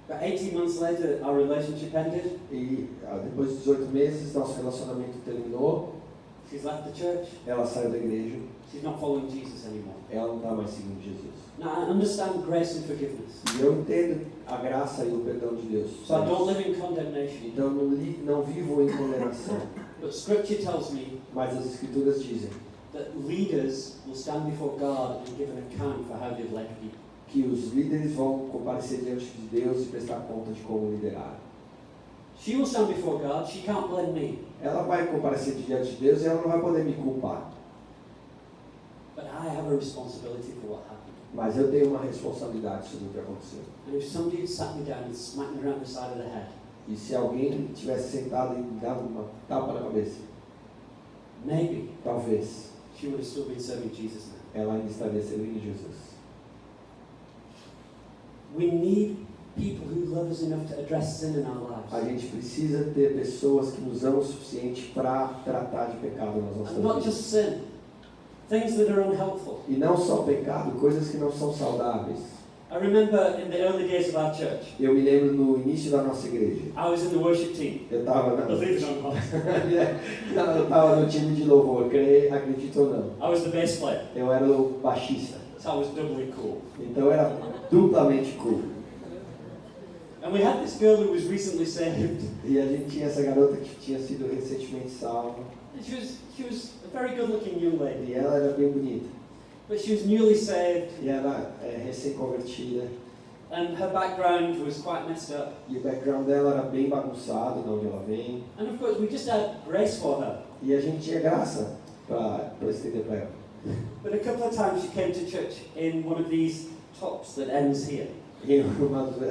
But 18 months later, our relationship ended. E depois de 18 meses, nosso relacionamento terminou. She's left the church. Ela saiu da igreja. She's not following Jesus anymore. Ela não está mais seguindo Jesus. Now, I understand grace and forgiveness. E eu entendo a graça e o perdão de Deus. So I don't live in condemnation. Então não vivo em condenação. But Scripture tells me Mas as Escrituras dizem that leaders will stand before God and give an account for how they've led people. que os líderes vão comparecer diante de Deus e prestar conta de como lideraram. She will stand before God. She can't blame me. Ela vai comparecer diante de Deus e ela não vai poder me culpar. But I have a responsibility for what happened. Mas eu tenho uma responsabilidade sobre o que aconteceu. And if somebody had sat me down and smacked me around the side of the head, E se alguém tivesse sentado e me dado uma tapa na cabeça, maybe talvez she would have still been serving Jesus now. ela ainda estaria servindo Jesus. We need people who love us enough to address sin in our A lives. gente precisa ter pessoas que nos amam o suficiente para tratar de pecado nas nossas And not vidas. just sin, things that are unhelpful. E não só pecado, coisas que não são saudáveis. I remember in the early days of our church, Eu me lembro no início da nossa igreja. I was in the worship team. Eu estava Believe it or not. eu tava no time de louvor, acredito ou não. I was the bass player, Eu era o baixista, so I was doubly cool. então era duplamente cool. And we had this girl who was recently saved. E a gente tinha essa garota que tinha sido recentemente salva. And she was a very good-looking young lady, E ela era bem bonita. but she was newly saved, E ela é recém-convertida. and her background was quite messed up. E o background dela era bem bagunçado, de onde ela vem. And of course, we just had grace for her. E a gente tinha graça para estender para ela. But a couple of times she came to church in one of these tops that ends here. E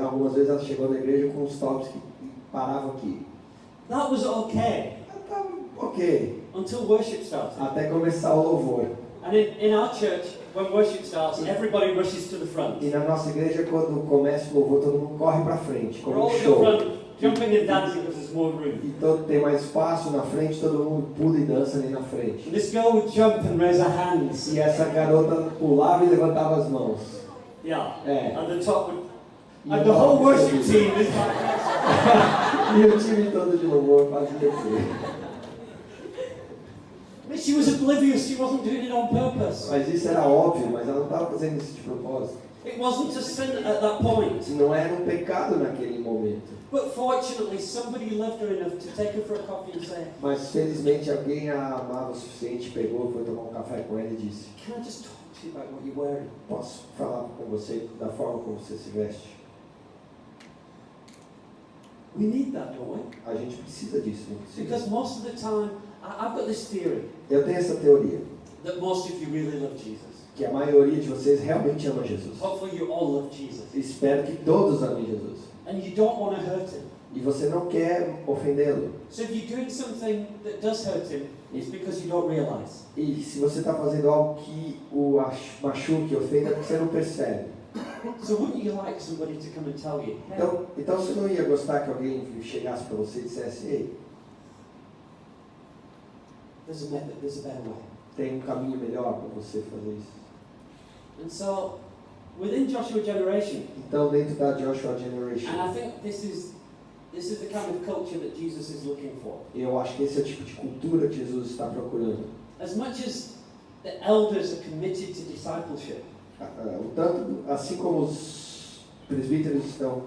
algumas vezes ela chegou na igreja com uns tops que paravam aqui. That was okay Ela tava ok, until worship started. até começar o louvor. And in our church, when worship starts, everybody rushes to the front. E na nossa igreja, quando começa o louvor, todo mundo corre para frente, We're como all um in the show. front, jumping and dancing because there's more room. E tem mais espaço na frente, todo mundo pula e dança ali na frente. And this girl would jump and raise her hands. E essa garota pulava e levantava as mãos. Yeah. É. And the top would, E and the whole worship team is like, E o time todo de louvor fazia assim. but she was oblivious. She wasn't doing it on purpose. Mas isso era óbvio, mas ela não estava fazendo isso de propósito. It wasn't a sin at that point. Não era um pecado naquele momento. But fortunately, somebody loved her enough to take her for a coffee and say, Mas felizmente alguém a amava o suficiente, pegou, foi tomar um café com ela e disse: can I just talk to you about what you're wearing? posso falar com você da forma como você se veste? We need that, don't we? A gente precisa disso, não precisa? Because most of the time, I've got this theory Eu tenho essa teoria, that most of you really love Jesus. que a maioria de vocês realmente ama Jesus. Hopefully you all love Jesus. Espero que todos amem Jesus. And you don't want to hurt him. E você não quer ofendê-lo. So if you're doing something that does hurt him, it's because you don't realize. E se você está fazendo algo que o machuque, ofenda, você não percebe. So wouldn't you like somebody to come and tell you, hey, Então você não ia gostar que alguém chegasse para você e dissesse: ei, there's a better way. tem um caminho melhor para você fazer isso. And so, within Joshua generation, Então dentro da Joshua Generation, and I think this is the kind of culture that Jesus is looking for. eu acho que esse é o tipo de cultura que Jesus está procurando. As much as the elders are committed to discipleship, Tanto assim como os presbíteros estão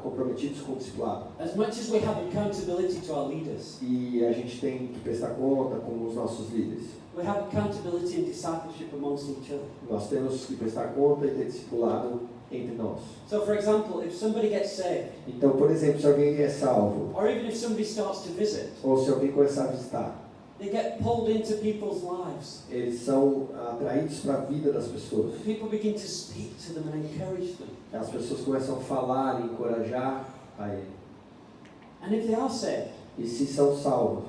comprometidos com o discipulado, as much as we have accountability to our leaders, e a gente tem que prestar conta com os nossos líderes, we have accountability and discipleship amongst each other. nós temos que prestar conta e ter discipulado entre nós. So, for example, if somebody gets saved, Então, por exemplo, se alguém é salvo, or even if somebody starts to visit, ou se alguém começar a visitar, they get pulled into people's lives. eles são atraídos para a vida das pessoas. People begin to speak to them and encourage them. As pessoas começam a falar e encorajar a ele. And if they are saved, E se são salvos,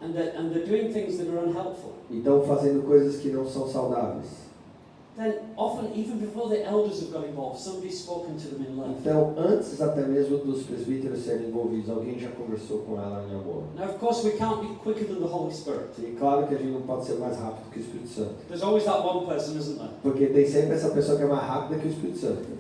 and they're doing things that are unhelpful, e estão fazendo coisas que não são saudáveis, then often, even before the elders have got involved, somebody's spoken to them in love. então antes até mesmo dos presbíteros serem envolvidos, alguém já conversou com ela em amor. Now, of course, we can't be quicker than the Holy Spirit. E claro que a gente não pode ser mais rápido que o Espírito Santo, There's always that one person, isn't there? porque tem sempre essa pessoa que é mais rápida que o Espírito Santo.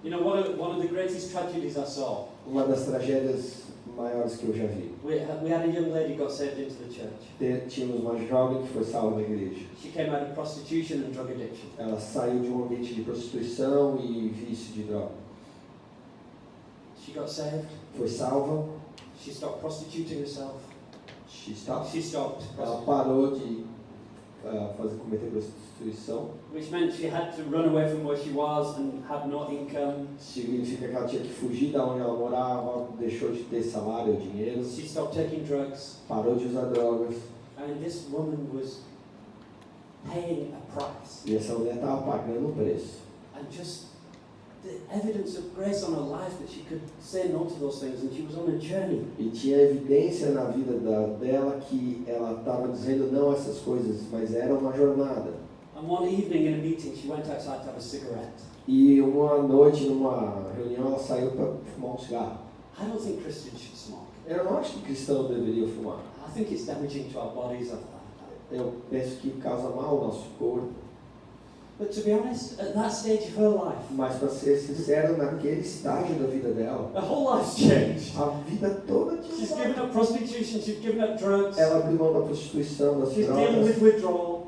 You know, one of the greatest tragedies I saw, Uma das tragédias maiores que eu já vi. we had a young lady got saved into the church. Tínhamos uma jovem que foi salva na igreja. She came out of prostitution and drug addiction. Ela saiu de um ambiente de prostituição e vício de droga. She got saved. Foi salva. She stopped prostituting herself. She stopped. She stopped Ela prostituting, parou de cometer prostituição. which meant she had to run away from where she was and had no income. Significa que ela tinha que fugir da onde ela morava, deixou de ter salário ou dinheiro, She stopped taking drugs. parou de usar drogas. And this woman was paying a price. E essa mulher estava pagando o preço. And just the evidence of grace on her life that she could say no to those things, and she was on a journey. E tinha evidência na vida dela que ela estava dizendo não a essas coisas, mas era uma jornada. And one evening in a meeting, she went outside to have a cigarette. E uma noite, numa reunião, ela saiu para fumar um cigarro. I don't think Christians should smoke. Eu não acho que cristão deveria fumar. I think it's damaging to our bodies. Eu penso que causa mal ao nosso corpo. But to be honest, at that stage of her life, Mas para ser sincero, naquele estágio da vida dela, her whole life's changed. a vida toda She's tinha. given up prostitution, she's given up drugs, Ela abriu mão da prostituição, das she's dealing with drogas. withdrawal.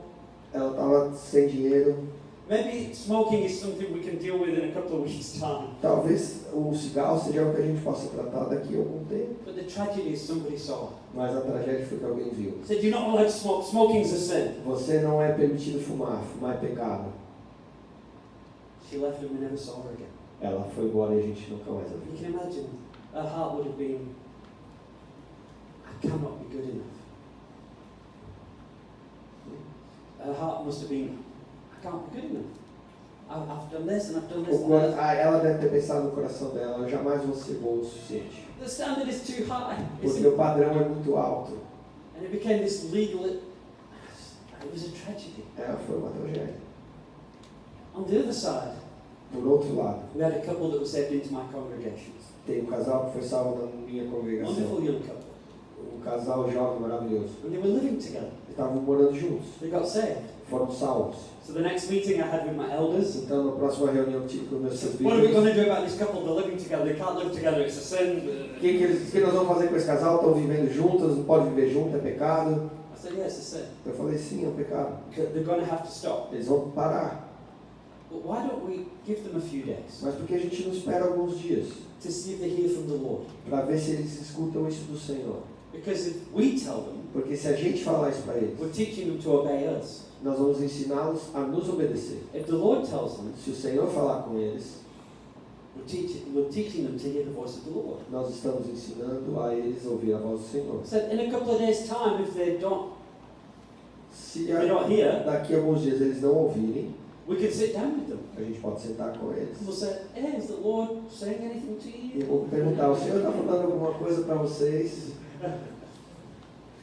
Ela estava sem dinheiro. Maybe smoking is something we can deal with in a couple of weeks' time. Talvez o cigarro seja algo que a gente possa tratar daqui a algum tempo. But the tragedy is somebody saw her. Mas a tragédia foi que alguém viu. Said, you're not allowed to smoke. Smoking's a sin. Você não é permitido fumar. Fumar é pecado. She left and we never saw her again. Ela foi embora e a gente nunca mais a You viu. can imagine, her heart would have been, I cannot be good enough. Her heart must have been, I can't be good enough. I've done this and I've done this. Ela deve ter pensado no coração dela, eu jamais vou ser bom o suficiente. The standard is too high. Porque o padrão é muito alto. And it became this legal, it was a tragedy. Foi uma tragédia. On the other side, Por outro lado, we had a couple that were saved into my congregation. tem um casal que foi salvo na minha congregação. Wonderful young couple. casal jovem maravilhoso. And they were living together. Estavam morando juntos. They got saved. Foram salvos. So the next meeting I had with my elders. Então, na próxima reunião que tive com meus What are we going presbíteros, to do about this couple? They're living together. They can't live together. It's a sin. o que nós vamos fazer com esse casal? Estão vivendo juntos, não pode viver junto, é pecado. I said, yeah, it's a sin. Eu falei, sim, é um pecado. They're going to have to stop. Eles vão parar. But why don't we give them a few days Mas por que a gente não espera alguns dias to see if they hear from the Lord? para ver se eles escutam isso do Senhor? Because if we tell them, Porque se a gente falar isso para eles, we're teaching them to obey us. nós vamos ensiná-los a nos obedecer. If the Lord tells them, Se o Senhor falar com eles, we're teaching them to hear the voice of the Lord. nós estamos ensinando a eles a ouvir a voz do Senhor. So in a couple of days' time, if they don't Se They're not here. daqui a alguns dias eles não ouvirem, we can sit down with them. a gente pode sentar com eles. We'll say, hey, is the Lord saying anything to E you? vou perguntar, o Senhor está falando alguma coisa para vocês?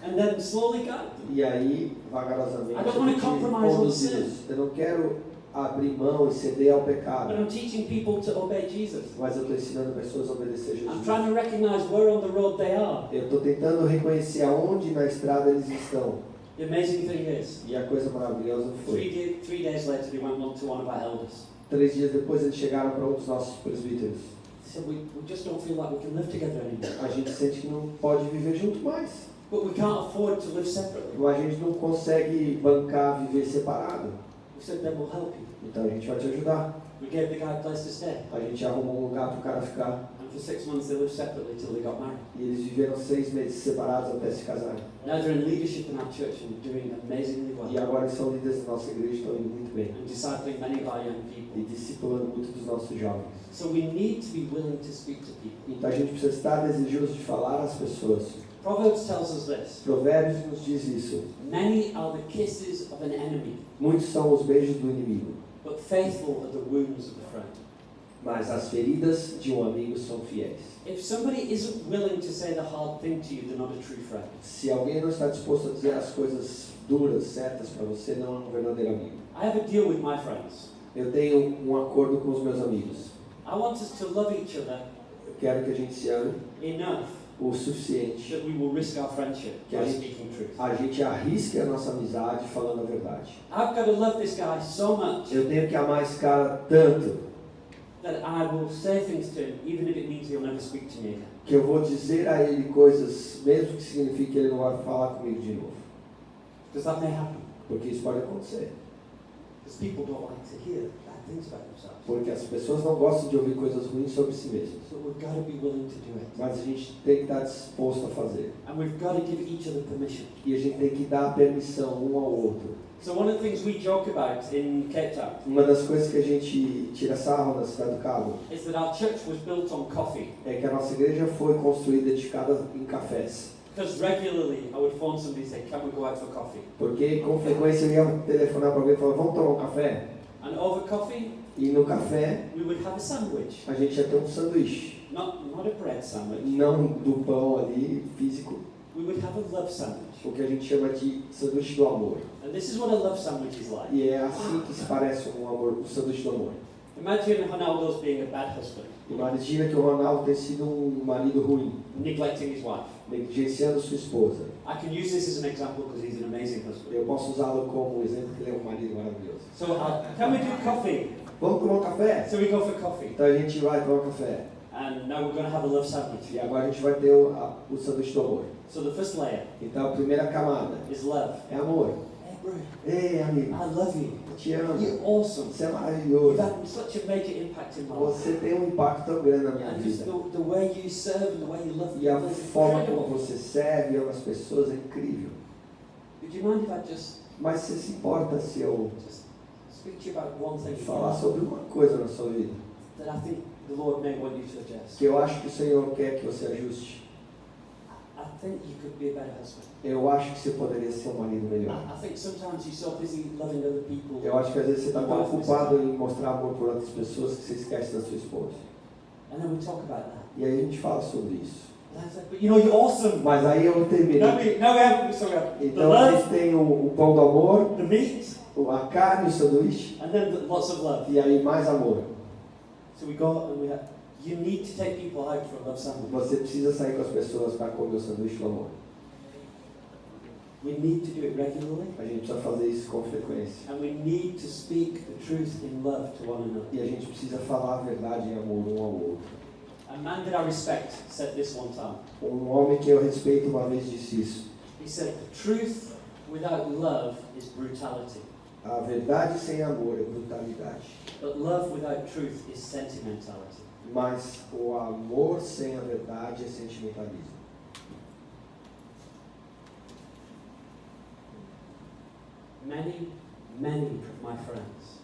And then slowly guide them. E aí, vagarosamente, I don't want to compromise on conduzi-los. Eu não quero abrir mão e ceder ao But pecado, I'm teaching people to obey Jesus. mas eu estou ensinando pessoas a obedecer I'm Jesus. trying to recognize where on the road they are. Eu estou tentando reconhecer aonde na estrada eles estão. The amazing thing is, E a coisa maravilhosa foi, 3 days later, they went on to one of our elders. 3 dias depois eles chegaram para um dos nossos presbíteros. They said, we just don't feel like we can live together anymore. A gente sente que não pode viver junto mais. But we can't afford to live separately. A gente não consegue bancar viver separado. We said, then we'll help you. Então a gente vai te ajudar. We gave the guy a place to stay. A gente arrumou um lugar para o cara ficar. And for 6 months, they lived separately till they got married. E eles viveram 6 meses separados até se casarem. Now they're in leadership in our church and doing amazingly well. E agora eles são líderes da nossa igreja e estão indo muito bem. And discipling many of our young E people. discipulando muito dos nossos jovens. So we need to be willing to speak to people. Então a gente precisa estar desejoso de falar às pessoas. Proverbs tells us this. Provérbios nos diz isso. Many are the kisses of an enemy, Muitos são os beijos do inimigo, but faithful are the wounds of a friend. mas as feridas de um amigo são fiéis. If somebody isn't willing to say the hard thing to you, they're not a true friend. Se alguém não está disposto a dizer as coisas duras, certas para você, não é um verdadeiro amigo. I have a deal with my friends. Eu tenho um acordo com os meus amigos. I want us to love each other Eu quero que a gente se ame enough o suficiente that we will risk our friendship que by a gente, speaking truth. a gente arrisque a nossa amizade falando a verdade. I've got to love this guy so much Eu tenho que amar esse cara tanto that I will say things to him, even if it means he'll never speak to me again. que eu vou dizer a ele coisas, mesmo que signifique que ele não vai falar comigo de novo. Because that may happen. Porque isso pode acontecer. Because people don't like to hear bad things about themselves. Porque as pessoas não gostam de ouvir coisas ruins sobre si mesmas. So we've got to be willing to do it. Mas a gente tem que estar disposto a fazer. And we've got to give each other permission. E a gente tem que dar permissão um ao outro. So one of the things we joke about in Cape Town Uma das coisas que a gente tira sarro na Cidade do Cabo is that our church was built on coffee. é que a nossa igreja foi construída edificada em cafés. Because regularly I would phone somebody and say, can we go out for coffee? Porque com frequência eu ia telefonar para alguém e falar, vamos tomar um café? And over coffee, E no café we would have a sandwich. a gente ia ter um sanduíche. Not a bread sandwich. Não do pão ali, físico. We would have a love sandwich. O que a gente chama de sanduíche do amor. And this is what a love sandwich is like. E é assim que se parece um amor, um sanduíche do amor. Imagine Ronaldo's being a bad husband, Imagina que o Ronaldo tem sido um marido ruim, neglecting his wife. negligenciando sua esposa. I can use this as an example because he's an amazing husband. Eu posso usá-lo como exemplo que ele é um marido maravilhoso. So can we do coffee? Vamos tomar um café? So we go for coffee. Então a gente vai tomar um café. And now we're going to have a love sandwich. E agora a gente vai ter o sanduíche do amor. So the first layer Então a primeira camada is love. é amor. Hey bro, Ei, amigo, I love you. eu te amo. You're awesome. Você é You've maravilhoso. had such a major impact in my life. Você tem um impacto tão grande na minha And just vida. the way you serve and the way you love E a people is forma como incredible. você serve e ama as pessoas é incrível. Would you mind if I just Mas você se importa se eu speak to you about one thing falar sobre uma coisa na sua vida? that I think the Lord may want you to adjust? Que eu acho que o Senhor quer que você ajuste. I think you could be a better husband. Eu acho que você poderia ser um marido melhor. I think sometimes you're so busy loving other people. Eu acho que às vezes você está tão ocupado em mostrar amor por outras pessoas que você esquece da sua esposa. And then we talk about that. E aí a gente fala sobre isso. And I said, but you know, you're awesome. Mas aí eu termino. Now we have the Então a love, gente tem o pão do amor, the meat, a carne, o sanduíche, and then lots of love. e aí mais amor. So we go and we have, you need to take people out for a love sandwich. Você precisa sair com as pessoas para comer o sanduíche do amor. We need to do it regularly. A gente precisa fazer isso com frequência. And we need to speak the truth in love to one another. E a gente precisa falar a verdade em amor um ao outro. A man that I respect said this one time. Homem que eu respeito uma vez disse isso. He said, truth without love is brutality. A verdade sem amor é brutalidade. But love without truth is sentimentality. Mas o amor sem a verdade é sentimentalismo. Many of my friends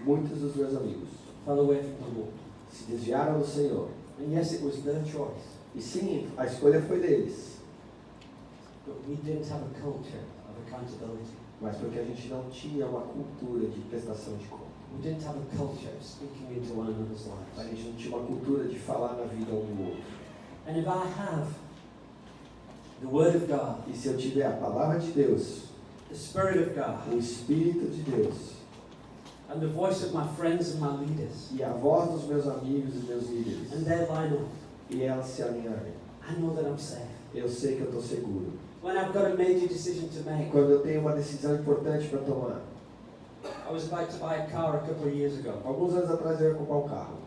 Muitos dos meus amigos fell away from the Lord. se desviaram do Senhor. And yes, it was their choice. E sim, a escolha foi deles. But we didn't have a culture of accountability. Mas porque a gente não tinha uma cultura de prestação de conta. We didn't have a culture of speaking into one another's A lives. gente não tinha uma cultura de falar na vida um do outro. And if I have the Word of God, E se eu tiver a palavra de Deus, the Spirit of God, o Espírito de Deus and the voice of my friends and my leaders, e a voz dos meus amigos e meus líderes, and their line up, e elas se alinharem, I know that I'm safe. eu sei que eu estou seguro. When I've got a major decision to make, Quando eu tenho uma decisão importante para tomar, I was about to buy a car a couple of years ago, alguns anos atrás eu ia comprar um carro.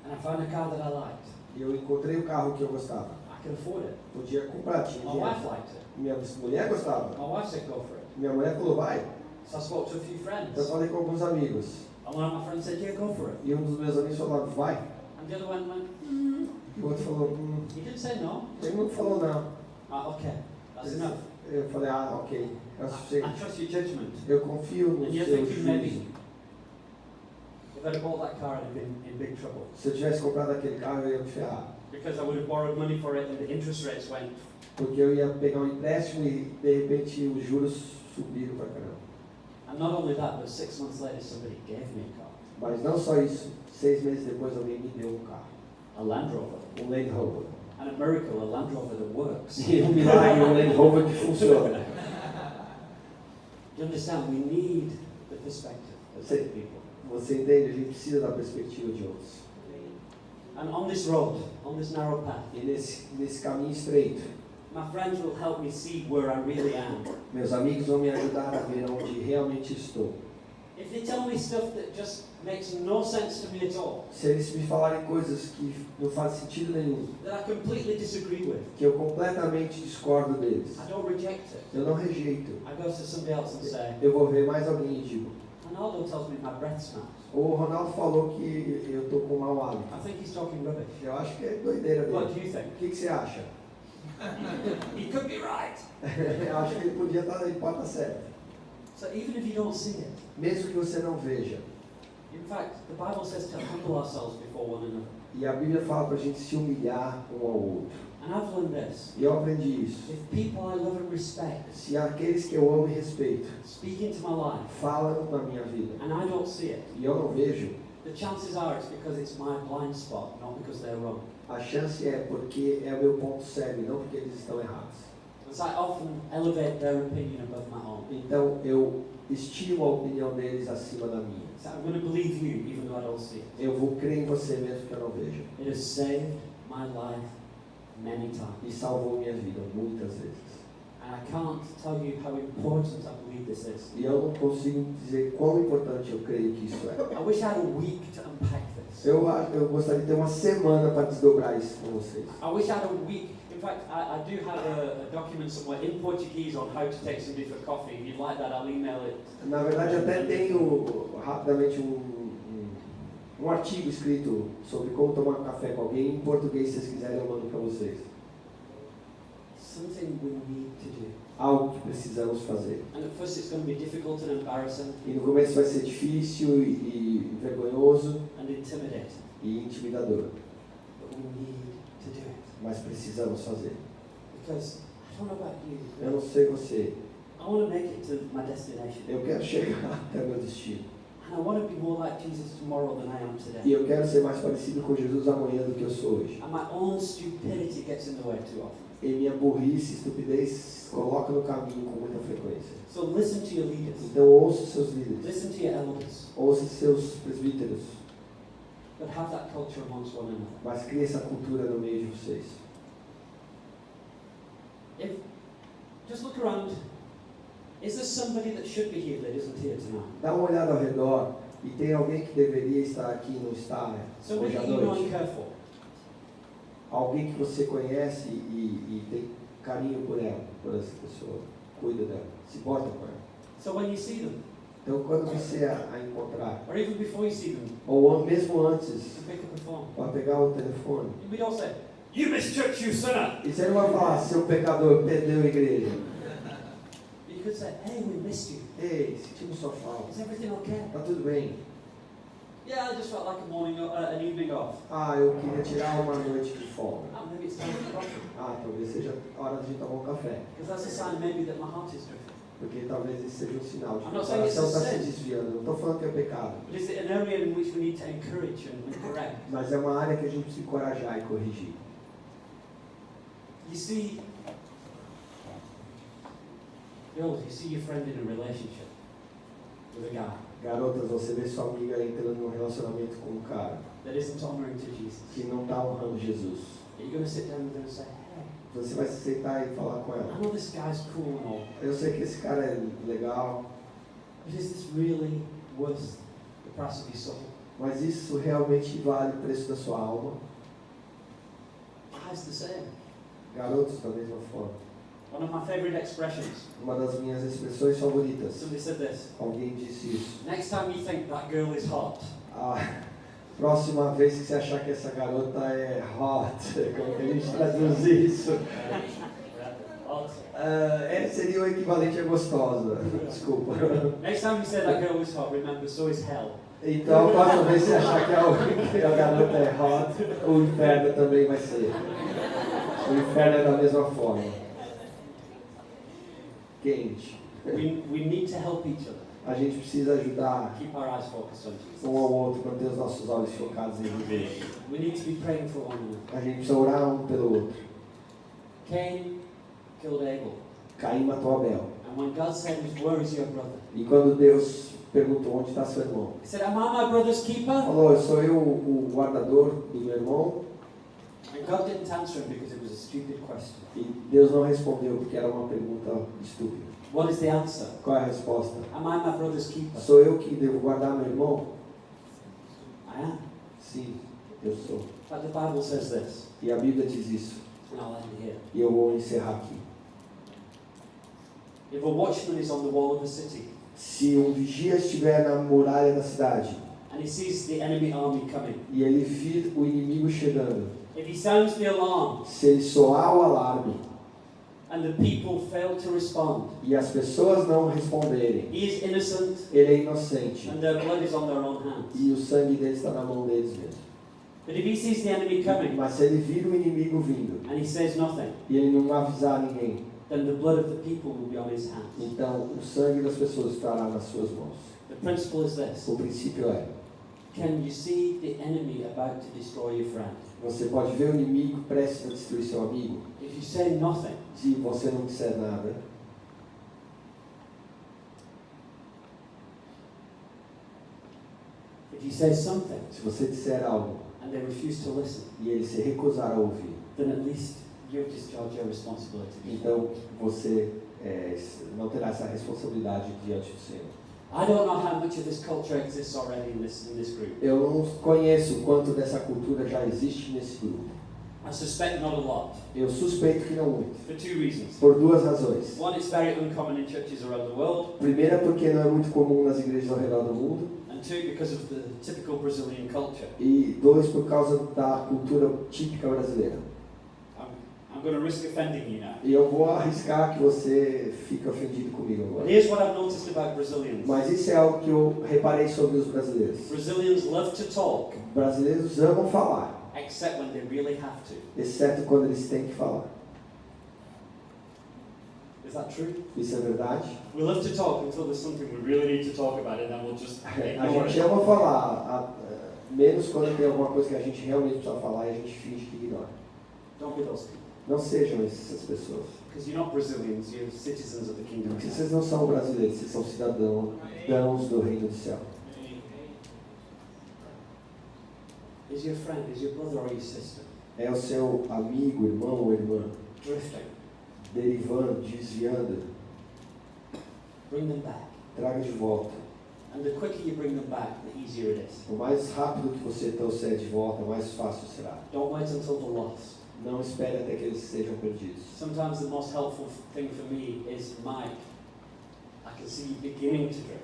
and I found a car that I liked. E eu encontrei o carro que eu gostava. I could afford it. Podia comprar, tinha My wife dinheiro. liked it. Minha mulher gostava. My wife said go for it. Minha mulher falou, vai. So I spoke to a few friends. Eu falei com alguns amigos. And one of my friends said, yeah, go for it. E um dos meus amigos falou, vai. And the other one went, E o outro falou, he didn't say no. ele não falou não. Okay, that's enough. Eu falei, ok, é o I suficiente. trust your judgment. Eu confio no And you're seu thinking juízo. maybe, if I'd have bought that car, I'd have been in big trouble. Se eu tivesse comprado aquele carro, eu ia me ferrar. Because I would have borrowed money for it and the interest rates went. Porque eu ia pegar um empréstimo e, de repente, os juros subiram pra caramba. And not only that, but 6 months later, somebody gave me a car. Mas não só isso. 6 meses depois, alguém me deu um carro. A Land Rover. Um Land Rover. And a miracle, a Land Rover that works. E um milagre, um Land Rover que funciona. You understand? We need the perspective of Você, people. você entende? A gente precisa da perspectiva de outros. And on this road, on this narrow path, E nesse caminho estreito, my friends will help me see where I really am. meus amigos vão me ajudar a ver onde realmente estou. If they tell me stuff that just makes no sense to me at all, Se eles me falarem coisas que não fazem sentido nenhum, that I completely disagree with, que eu completamente discordo deles, I don't reject it. eu não rejeito. I go to somebody else and say, Eu vou ver mais alguém e digo, Ronaldo tells me my breath smells. o Ronaldo falou que eu estou com mau hálito. I think he's talking rubbish. Eu acho que é doideira What dele. do you think? O que você acha? He could be right. Eu acho que ele pode estar certo. So even if you don't see it, Mesmo que você não veja. in fact, the Bible says to humble ourselves before one another. E a Bíblia fala para a gente se humilhar um ao outro. And I've learned this. E eu aprendi isso. If people I love and respect Se aqueles que eu amo e respeito speak into my life falam na minha vida and I don't see it, e eu não vejo, the chances are it's because it's my blind spot, not because they're wrong. a chance é porque é o meu ponto cego, não porque eles estão errados. And so I often elevate their opinion above my own. Então eu estimo a opinião deles acima da minha. So I'm going to believe you even though I don't see it. Eu vou crer em você mesmo que eu não veja. It has saved my life many times. E salvou minha vida muitas vezes. And I can't tell you how important I believe this is. E eu não consigo dizer quão importante eu creio que isso é. I wish I had a week to unpack this. Eu gostaria de ter uma semana para desdobrar isso com vocês. I wish I had a week. In fact, I do have a document somewhere in Portuguese on how to take somebody for coffee. If you'd like that, I'll email it. Na verdade, até tenho rapidamente um artigo escrito sobre como tomar café com alguém. Em português, se vocês quiserem, eu mando para vocês. Something we need to do. Algo que precisamos fazer. And at first it's going to be difficult and embarrassing E no começo vai ser difícil e vergonhoso and intimidating. e intimidador. But we need to do it. Mas precisamos fazer. Because, I don't know about you, Eu não sei você. I want to make it to my destination. Eu quero chegar até meu destino. And I want to be more like Jesus tomorrow than I am E today. eu quero ser mais parecido com Jesus amanhã do que eu sou hoje. And my own stupidity gets in the way too often. E minha burrice, estupidez, coloca no caminho com muita frequência. So listen to your leaders. Então ouça seus líderes. Listen to your elders. Ouça seus presbíteros. But have that culture amongst one another. Mas crie essa cultura no meio de vocês. If Just look around. Is there somebody that should be here that isn't here tonight? Dá uma olhada ao redor e tem alguém que deveria estar aqui e não está Somebody hoje à that you know and noite. care for. Alguém que você conhece e tem carinho por ela, por essa pessoa. Cuida dela, se importa com ela. So when you see them, Então, quando você a encontrar, or even before you see them, ou mesmo antes, you pick up the phone. pode pegar o telefone. We don't say, "You missed church, you sinner." E você não vai falar, seu pecador, perdeu a igreja. You could say, "Hey, we missed you. Ei, sentimos sua falta. Is everything okay?" Tá tudo bem? Yeah, I just felt like an evening off. Ah, eu queria tirar uma noite de folga. Oh, maybe it's time for coffee. Ah, talvez seja hora de tomar um café. Because that's a sign maybe that my heart is drifting. Porque talvez isso seja um sinal de que I'm o not saying it's coração a está se sin. desviando. Não estou falando que é pecado. But is it an area in which we need to encourage and correct? Mas é uma área que a gente precisa encorajar e corrigir. You see, girls, you see your friend in a relationship with a guy Garotas, você vê sua amiga entrando num relacionamento com um cara that isn't honoring to Jesus. que não está honrando Jesus. Are you going to sit down with her and say, "Hey, Você vai se sentar e falar com I ela. know this guy's cool and all, Eu sei que esse cara é legal, but is this really worth the price of your soul?" mas isso realmente vale o preço da sua alma? Guys, the same. Garotos, da mesma forma. One of my favorite expressions. Uma das minhas expressões favoritas. Somebody said this. Alguém disse isso. Next time you think that girl is hot, A próxima vez que você achar que essa garota é hot, como que a gente traduz isso? hot. Seria o equivalente a gostosa. Desculpa. Next time you say that girl is hot, remember, so is hell. Então, a próxima vez que você achar que a garota é hot, o inferno também vai ser. O inferno é da mesma forma. Quente. We need to help each other. A gente precisa ajudar Keep our eyes focused on Jesus. um ao outro, manter os nossos olhos focados em Deus. We need to be praying for one another. A gente precisa orar um pelo outro. Cain killed Abel. Caim matou Abel. And when God said, "Where is your brother?" E quando Deus perguntou onde está seu irmão, He said, "Am I my brother's keeper?" falou, sou eu o guardador do meu irmão? And God didn't answer him because it was a stupid question. E Deus não respondeu porque era uma pergunta estúpida. What is the answer? Qual é a resposta? Am I my brother's keeper? Sou eu que devo guardar meu irmão? I am. Sim, eu sou. But the Bible says this, E a Bíblia diz isso. and I'll end here. E eu vou encerrar aqui. If a watchman is on the wall of a city, Se um vigia estiver na muralha da cidade and he sees the enemy army coming, e ele vir o inimigo chegando, if he sounds the alarm, se ele soar o alarme and the people fail to respond, e as pessoas não responderem, he is innocent, ele é inocente and their blood is on their own hands. e o sangue dele está na mão deles mesmo. But if he sees the enemy coming, Mas se ele vir o inimigo vindo and he says nothing, e ele não avisar ninguém, then the blood of the people will be on his hands. então o sangue das pessoas estará nas suas mãos. The principle is this. O princípio é, Can you see the enemy about to destroy your friend? você pode ver o inimigo prestes a destruir seu amigo. If you say nothing, Se você não disser nada, if you say something, se você disser algo and they refuse to listen, e ele se recusar a ouvir, then at least you've discharged your responsibility. então você não terá essa responsabilidade diante do Senhor. I don't know how much of this culture exists already in this group. Eu não conheço quanto dessa cultura já existe nesse grupo. I suspect not a lot, Eu suspeito que não muito. for two reasons. Por duas razões. One, it's very uncommon in churches around the world, Primeira, porque não é muito comum nas igrejas ao redor do mundo. and two, because of the typical Brazilian culture. E dois, por causa da cultura típica brasileira. I'm going to risk offending you now. E eu vou arriscar que você fique ofendido comigo But agora. here's what I've noticed about Brazilians. Mas isso é algo que eu reparei sobre os brasileiros. Brazilians love to talk, Brasileiros amam falar, except when they really have to. exceto quando eles têm que falar. Is that true? Isso é verdade? We love to talk until there's something we really need to talk about, and then we'll just A ignore gente it. ama falar, menos quando tem alguma coisa que a gente realmente precisa falar e a gente finge que ignora. Don't be those people. Não sejam essas pessoas. Because you're not Brazilians, you're citizens of the kingdom of Porque God. vocês não são brasileiros, vocês são cidadãos do reino do céu. Is your friend, is your brother or your sister É o seu amigo, irmão ou irmã drifting? derivando, desviando, bring them back. traga de volta. And the quicker you bring them back, the easier it is. O mais rápido que você trouxer de volta, mais fácil será. Don't wait until the loss. Não espere até que eles sejam perdidos. Sometimes the most helpful thing for me is, Mike, I can see you beginning to drift.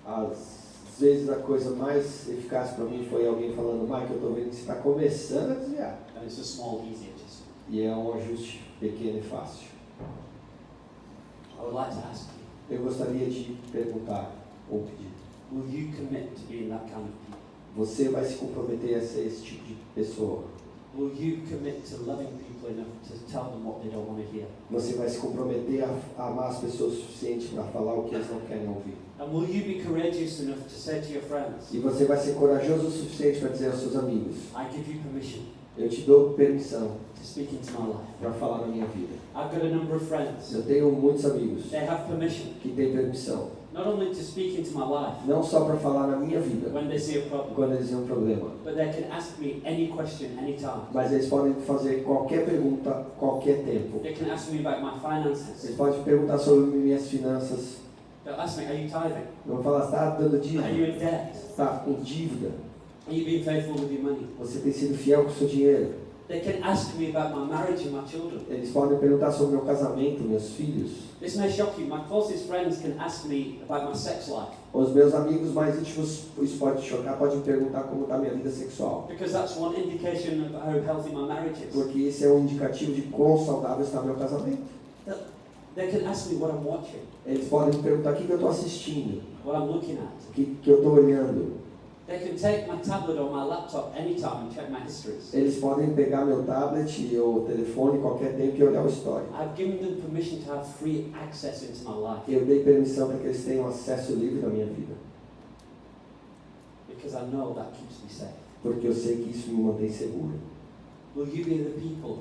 Às vezes a coisa mais eficaz para mim foi alguém falando, Mike, eu estou vendo que você está começando a desviar. And it's a small, easy adjustment. E é um ajuste pequeno e fácil. I would like to ask you, Eu gostaria de perguntar ou pedir. will you commit to being that kind of people? Você vai se comprometer a ser esse tipo de pessoa? Will you commit to loving people enough to tell them what they don't want to hear? Você vai se comprometer a amar as pessoas o suficiente para falar o que eles não querem ouvir? And will you be courageous enough to say to your friends, E você vai ser corajoso o suficiente para dizer aos seus amigos, I give you permission eu te dou permissão to speak into my life. para falar na minha vida. I've got a number of friends. Eu tenho muitos amigos They have permission que têm permissão, not only to speak into my life não só para falar na minha vida, when they see a problem, quando eles têm um problema, but they can ask me any question anytime. mas eles podem fazer qualquer pergunta, qualquer tempo. They can ask me about my finances. Eles podem perguntar sobre minhas finanças. They'll ask me, are you tithing? Vão falar, está dando Are you dívida? in debt? Está com dívida? Are you being faithful with your money? Você tem sido fiel com o seu dinheiro? They can ask me about my marriage and my children. Eles podem perguntar sobre meu casamento, meus filhos. This may shock you. My closest friends can ask me about my sex life Os meus amigos mais íntimos, isso pode te chocar, podem me perguntar como está a minha vida sexual. because that's one indication of how healthy my marriage is. Porque esse é um indicativo de quão saudável está meu casamento. They can ask me what I'm watching, Eles podem me perguntar o que eu estou assistindo, what I'm looking at. o que eu estou olhando. They can take my tablet or my laptop anytime and check my histories. Eles podem pegar meu tablet ou telefone qualquer tempo e olhar o histórico. I've given them permission to have free access into my life Eu dei permissão para que eles tenham acesso livre na minha vida. because I know that keeps me safe. Porque eu sei que isso me mantém seguro. Will you be the people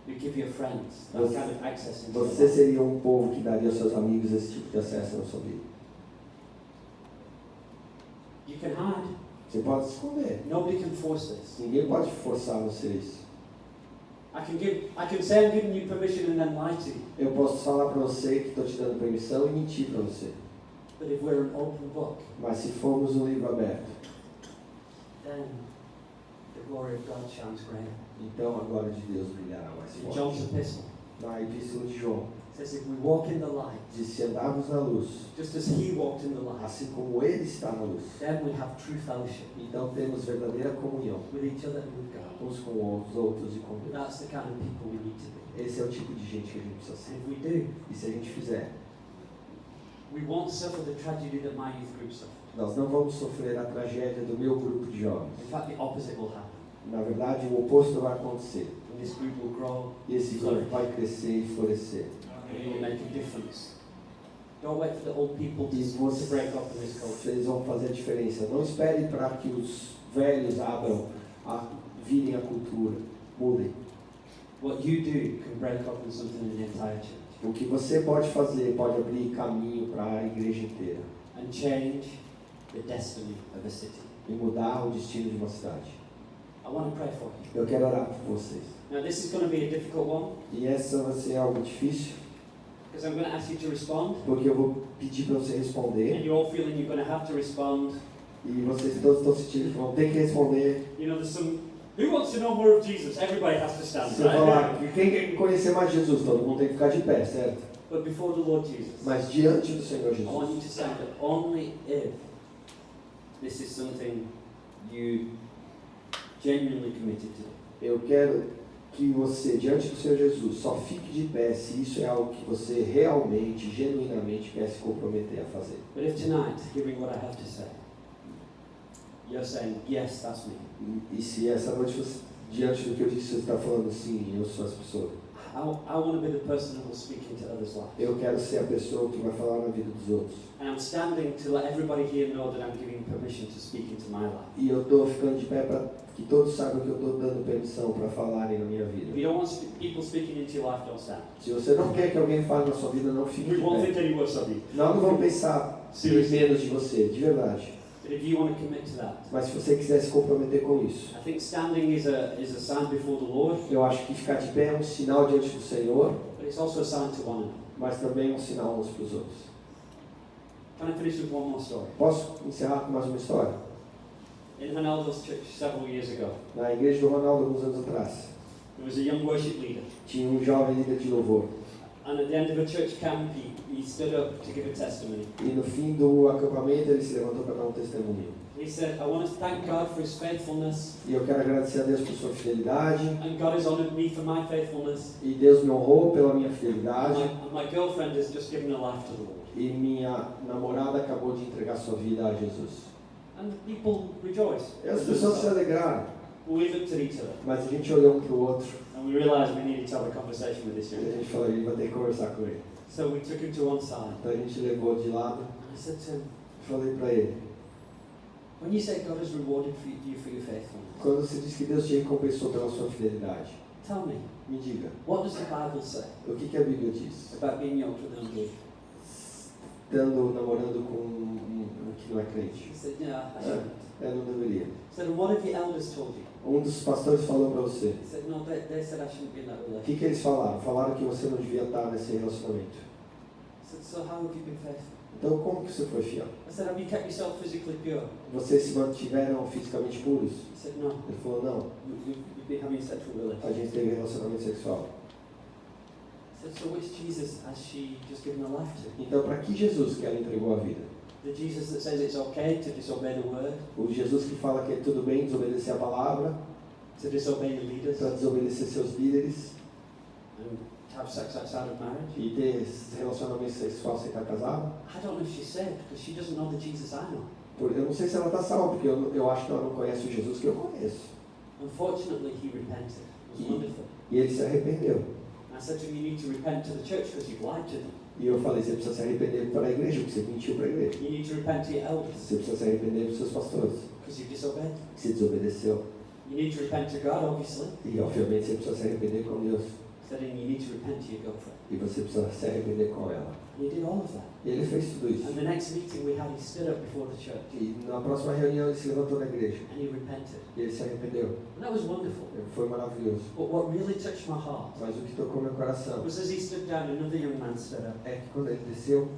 who give your friends that kind of access into Você your life? seria um povo que daria aos seus amigos esse tipo de acesso na sua vida. You can hide. Você pode se esconder. Nobody can force this. Ninguém pode forçar vocês. I can say I'm giving you permission and then lie to you. Eu posso falar para você que estou te dando permissão e mentir para você. But if we're an open book, Mas se formos um livro aberto, then the glory of God shines greater. então a glória de Deus brilhará mais In John's forte. epistle, Na epístola de João, it says if we walk in the light, diz: se andarmos na luz, just as he walked in the light, assim como Ele está na luz, then we have true fellowship então temos verdadeira comunhão with each other and with God. uns com os outros e com Deus. That's the kind of people we need to be. Esse é o tipo de gente que a gente precisa ser. And if we do, E se a gente fizer, we won't suffer the tragedy that my youth group suffered. nós não vamos sofrer a tragédia do meu grupo de jovens. In fact, the opposite will happen. Na verdade, o oposto vai acontecer. And this group will grow E esse grupo vai crescer e florescer. and it will make a difference. Don't wait for the old people E to break up in this culture. vocês vão fazer a diferença. Não espere para que os velhos virem a cultura, mudem. What you do can break up in something in the entire church O que você pode fazer pode abrir caminho para a igreja inteira and change the destiny of a city. e mudar o destino de uma cidade. I want to pray for you. Eu quero orar por vocês. Now, this is going to be a difficult one E essa vai ser algo difícil, because I'm going to ask you to respond, porque eu vou pedir para você and responder. you're all feeling you're going to have to respond. E vocês todos estão sentindo que vão ter que responder. You know, there's some. Who wants to know more of Jesus? Everybody has to stand, Se eu right? falar que quem quer conhecer mais Jesus, todo mundo tem que ficar de pé, certo? But before the Lord Jesus, Mas diante do Senhor I want you Jesus, to stand up only if this is something you genuinely committed to. eu quero que você, diante do Senhor Jesus, só fique de pé se isso é algo que você realmente, genuinamente quer se comprometer a fazer. But if tonight, hearing what I have to say, you're saying, yes, that's me. E se essa noite, você, diante do que eu disse, você está falando sim, eu sou essa pessoa. I want to be the person who will speak into others' lives. Eu quero ser a pessoa que vai falar na vida dos outros. And I'm standing to let everybody here know that I'm giving permission to speak into my life. E eu estou ficando de pé para que todos saibam que eu estou dando permissão para falarem na minha If vida. you don't want people speaking into your life, don't stand. Se você não quer que alguém fale na sua vida, não fique We de won't pé. think any worse of you. Não vão pensar menos de você, de verdade. But if you want to commit to that, Mas se você quiser se comprometer com isso, I think standing is a sign before the Lord. eu acho que ficar de pé é um sinal diante do Senhor. But it's also a sign to one another. mas também um sinal uns para os outros. Can I finish with one more story? Posso encerrar com mais uma história? In Ronaldo's church several years ago, Na igreja do Ronaldo, alguns anos atrás, there was a young worship leader. tinha um jovem líder de louvor. And at the end of a church camp, he stood up to give a testimony. E no fim do acampamento, ele se levantou para dar um testemunho. He said, I want to thank God for His faithfulness, E eu quero agradecer a Deus por sua fidelidade. and God has honored me for my faithfulness. E Deus me honrou pela minha And fidelidade. my girlfriend has just given her life to the Lord. E minha namorada acabou de entregar sua vida a Jesus. And the people rejoiced. E as pessoas se alegraram. We looked at each other, Mas a gente olhou um para o outro. and we realized we needed to have a conversation with this E young a man. gente falou, ele vai ter que conversar com ele. So we took him to one side. Então a gente levou de lado. And I said to him, E falei para ele. when you say God has rewarded you for your faithfulness, Quando você diz que Deus te recompensou pela sua fidelidade, tell me, me diga. what does the Bible say O que a Bíblia diz? about being yoked with unbelief? Namorando com um que não é crente. He said, yeah, I shouldn't. Eu não deveria. He said, and what have your elders told you? Um dos pastores falou para você. He said, no, they said I shouldn't be in that O relationship. que eles falaram? Falaram que você não devia estar nesse relacionamento. I said, so how have you been faithful? Então como que você foi fiel? I said, have you kept yourself physically pure? Vocês se mantiveram fisicamente puros? He said, no, Ele falou, não. you've been having sexual A relations. gente teve relacionamento sexual. I said, so which Jesus has she just given her life to? Então para que Jesus que ela entregou a vida? The Jesus that says it's okay to disobey the word, O Jesus que fala que é tudo bem desobedecer a palavra, to disobey your leaders, para desobedecer seus líderes and to have sex outside of marriage? e ter esse relacionamento sexual sem estar casado? I don't know if she's saved because she doesn't know the Jesus I know. Eu não sei se ela está salva, porque eu acho que ela não conhece o Jesus que eu conheço. Unfortunately, he repented. It was wonderful. E ele se arrependeu. I said to him, you need to repent to the church because you've lied to them. E eu falei, você precisa se arrepender para a igreja, porque você mentiu para a igreja. You need to repent to your elders Você precisa se arrepender para os seus pastores, because you've disobeyed. que você desobedeceu. You need to repent to God, obviously. E obviamente você precisa se arrepender com Deus. Said you need to repent to your girlfriend. E você precisa se arrepender com ela. And he did all of that. E ele fez tudo isso. And the next meeting we had, he stood up before the church E na próxima reunião ele se levantou na igreja. and he repented. E ele se arrependeu. And that was wonderful. Foi maravilhoso. But what really touched my heart Mas o que tocou meu coração was as he stood down, another young man stood up. é que quando ele desceu,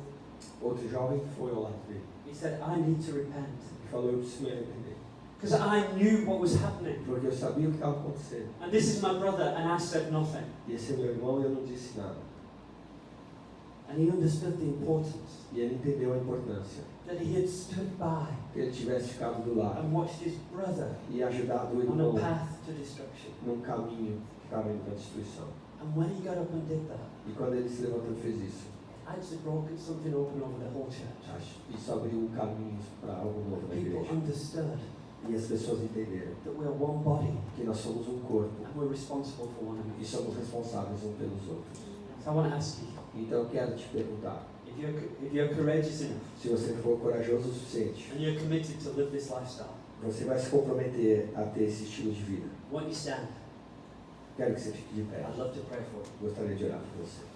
outro jovem foi ao lado dele. He said, I need to repent. E falou, eu preciso me arrepender. Because I knew what was happening. Porque eu sabia o que estava acontecendo. And this is my brother, and I said nothing. E esse é meu irmão e eu não disse nada. And he understood the importance E ele entendeu a importância. that he had stood by Que ele tivesse ficado do lado and watched his brother e ajudado o on irmão a path to destruction. num caminho que estava indo para a destruição. And when he got up and did that, E quando ele se levantou e fez isso, actually broke something open over the whole church. isso abriu um caminho para algo novo na People igreja. understood E as pessoas entenderam that we're one body que nós somos um corpo and we're responsible for one e another. somos responsáveis uns pelos outros. So I want to ask you, Então eu quero te perguntar, if you're courageous enough se você for corajoso o suficiente, and you're committed to live this lifestyle, você vai se comprometer a ter esse estilo de vida. won't you stand? Quero que você fique de pé. I'd love to pray for you. Gostaria de orar por você.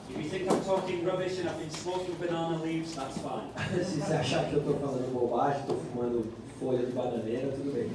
If you think I'm talking rubbish and I've been smoking banana leaves, that's fine. Se você achar que eu estou falando bobagem, estou fumando folha de bananeira, tudo bem.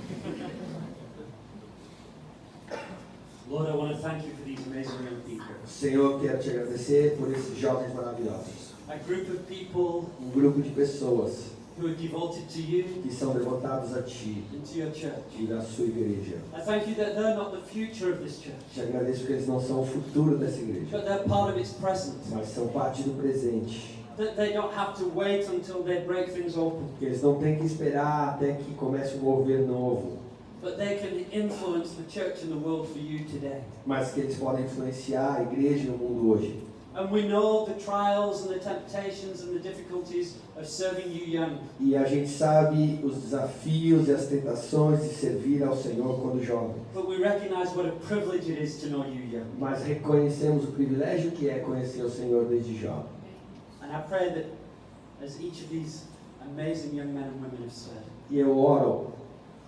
Lord, I want to thank you for these amazing young people. Senhor, quero te agradecer por esses jovens maravilhosos. A group of people Grupo de pessoas who are devoted to you que são devotados a Ti and to your church. e da sua igreja. I thank you that they're not the future of this church, Te agradeço porque eles não são o futuro dessa igreja, but they're part of its present. mas são parte do presente. That they don't have to wait until they break things open, Que eles não têm que esperar até que comece um governo novo, but they can influence the church and the world for you today. mas que eles podem influenciar a igreja e o mundo hoje. And we know the trials and the temptations and the difficulties of serving you young. E a gente sabe os desafios e as tentações de servir ao Senhor quando jovem. But we recognize what a privilege it is to know you young. Mas reconhecemos o privilégio que é conhecer o Senhor desde jovem. And I pray that as each of these amazing young men and women have said, E eu oro,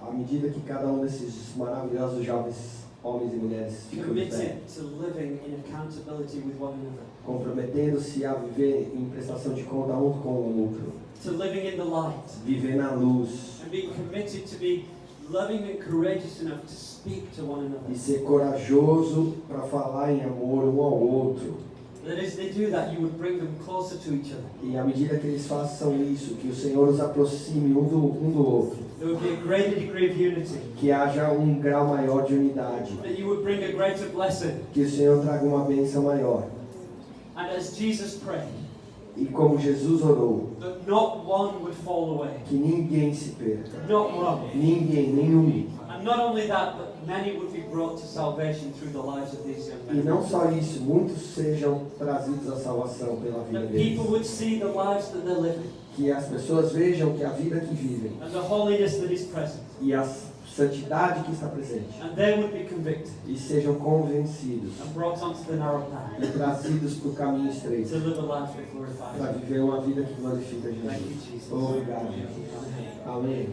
à medida que cada um desses maravilhosos jovens homens e mulheres ficam de pé, committed to living in accountability with one another, comprometendo-se a viver em prestação de conta um com o outro, to living in the light, viver na luz and being committed to be loving and courageous enough to speak to one another. E ser corajoso para falar em amor um ao outro. That as they do that, you would bring them closer to each other. E à medida que eles façam isso, que o Senhor os aproxime um do outro. There would be a greater degree of unity. Que haja um grau maior de unidade. That you would bring a greater blessing. Que o Senhor traga uma bênção maior. And as Jesus prayed, e como Jesus orou, that not one would fall away. Que ninguém se perca. Not one. Ninguém, nenhum. And not only that, but many would be brought to salvation through the lives of these young men. E não só isso, muitos sejam trazidos à salvação pela vida That deles. people would see the lives that they're living. Que as pessoas vejam que a vida que vivem And the holiness that is present. e a santidade que está presente And they would be convicted. e sejam convencidos And brought onto the narrow path. e trazidos para o caminho estreito To live a life that glorifies para you. viver uma vida que glorifica Thank you, Jesus. Jesus. Obrigado, Jesus. Amém.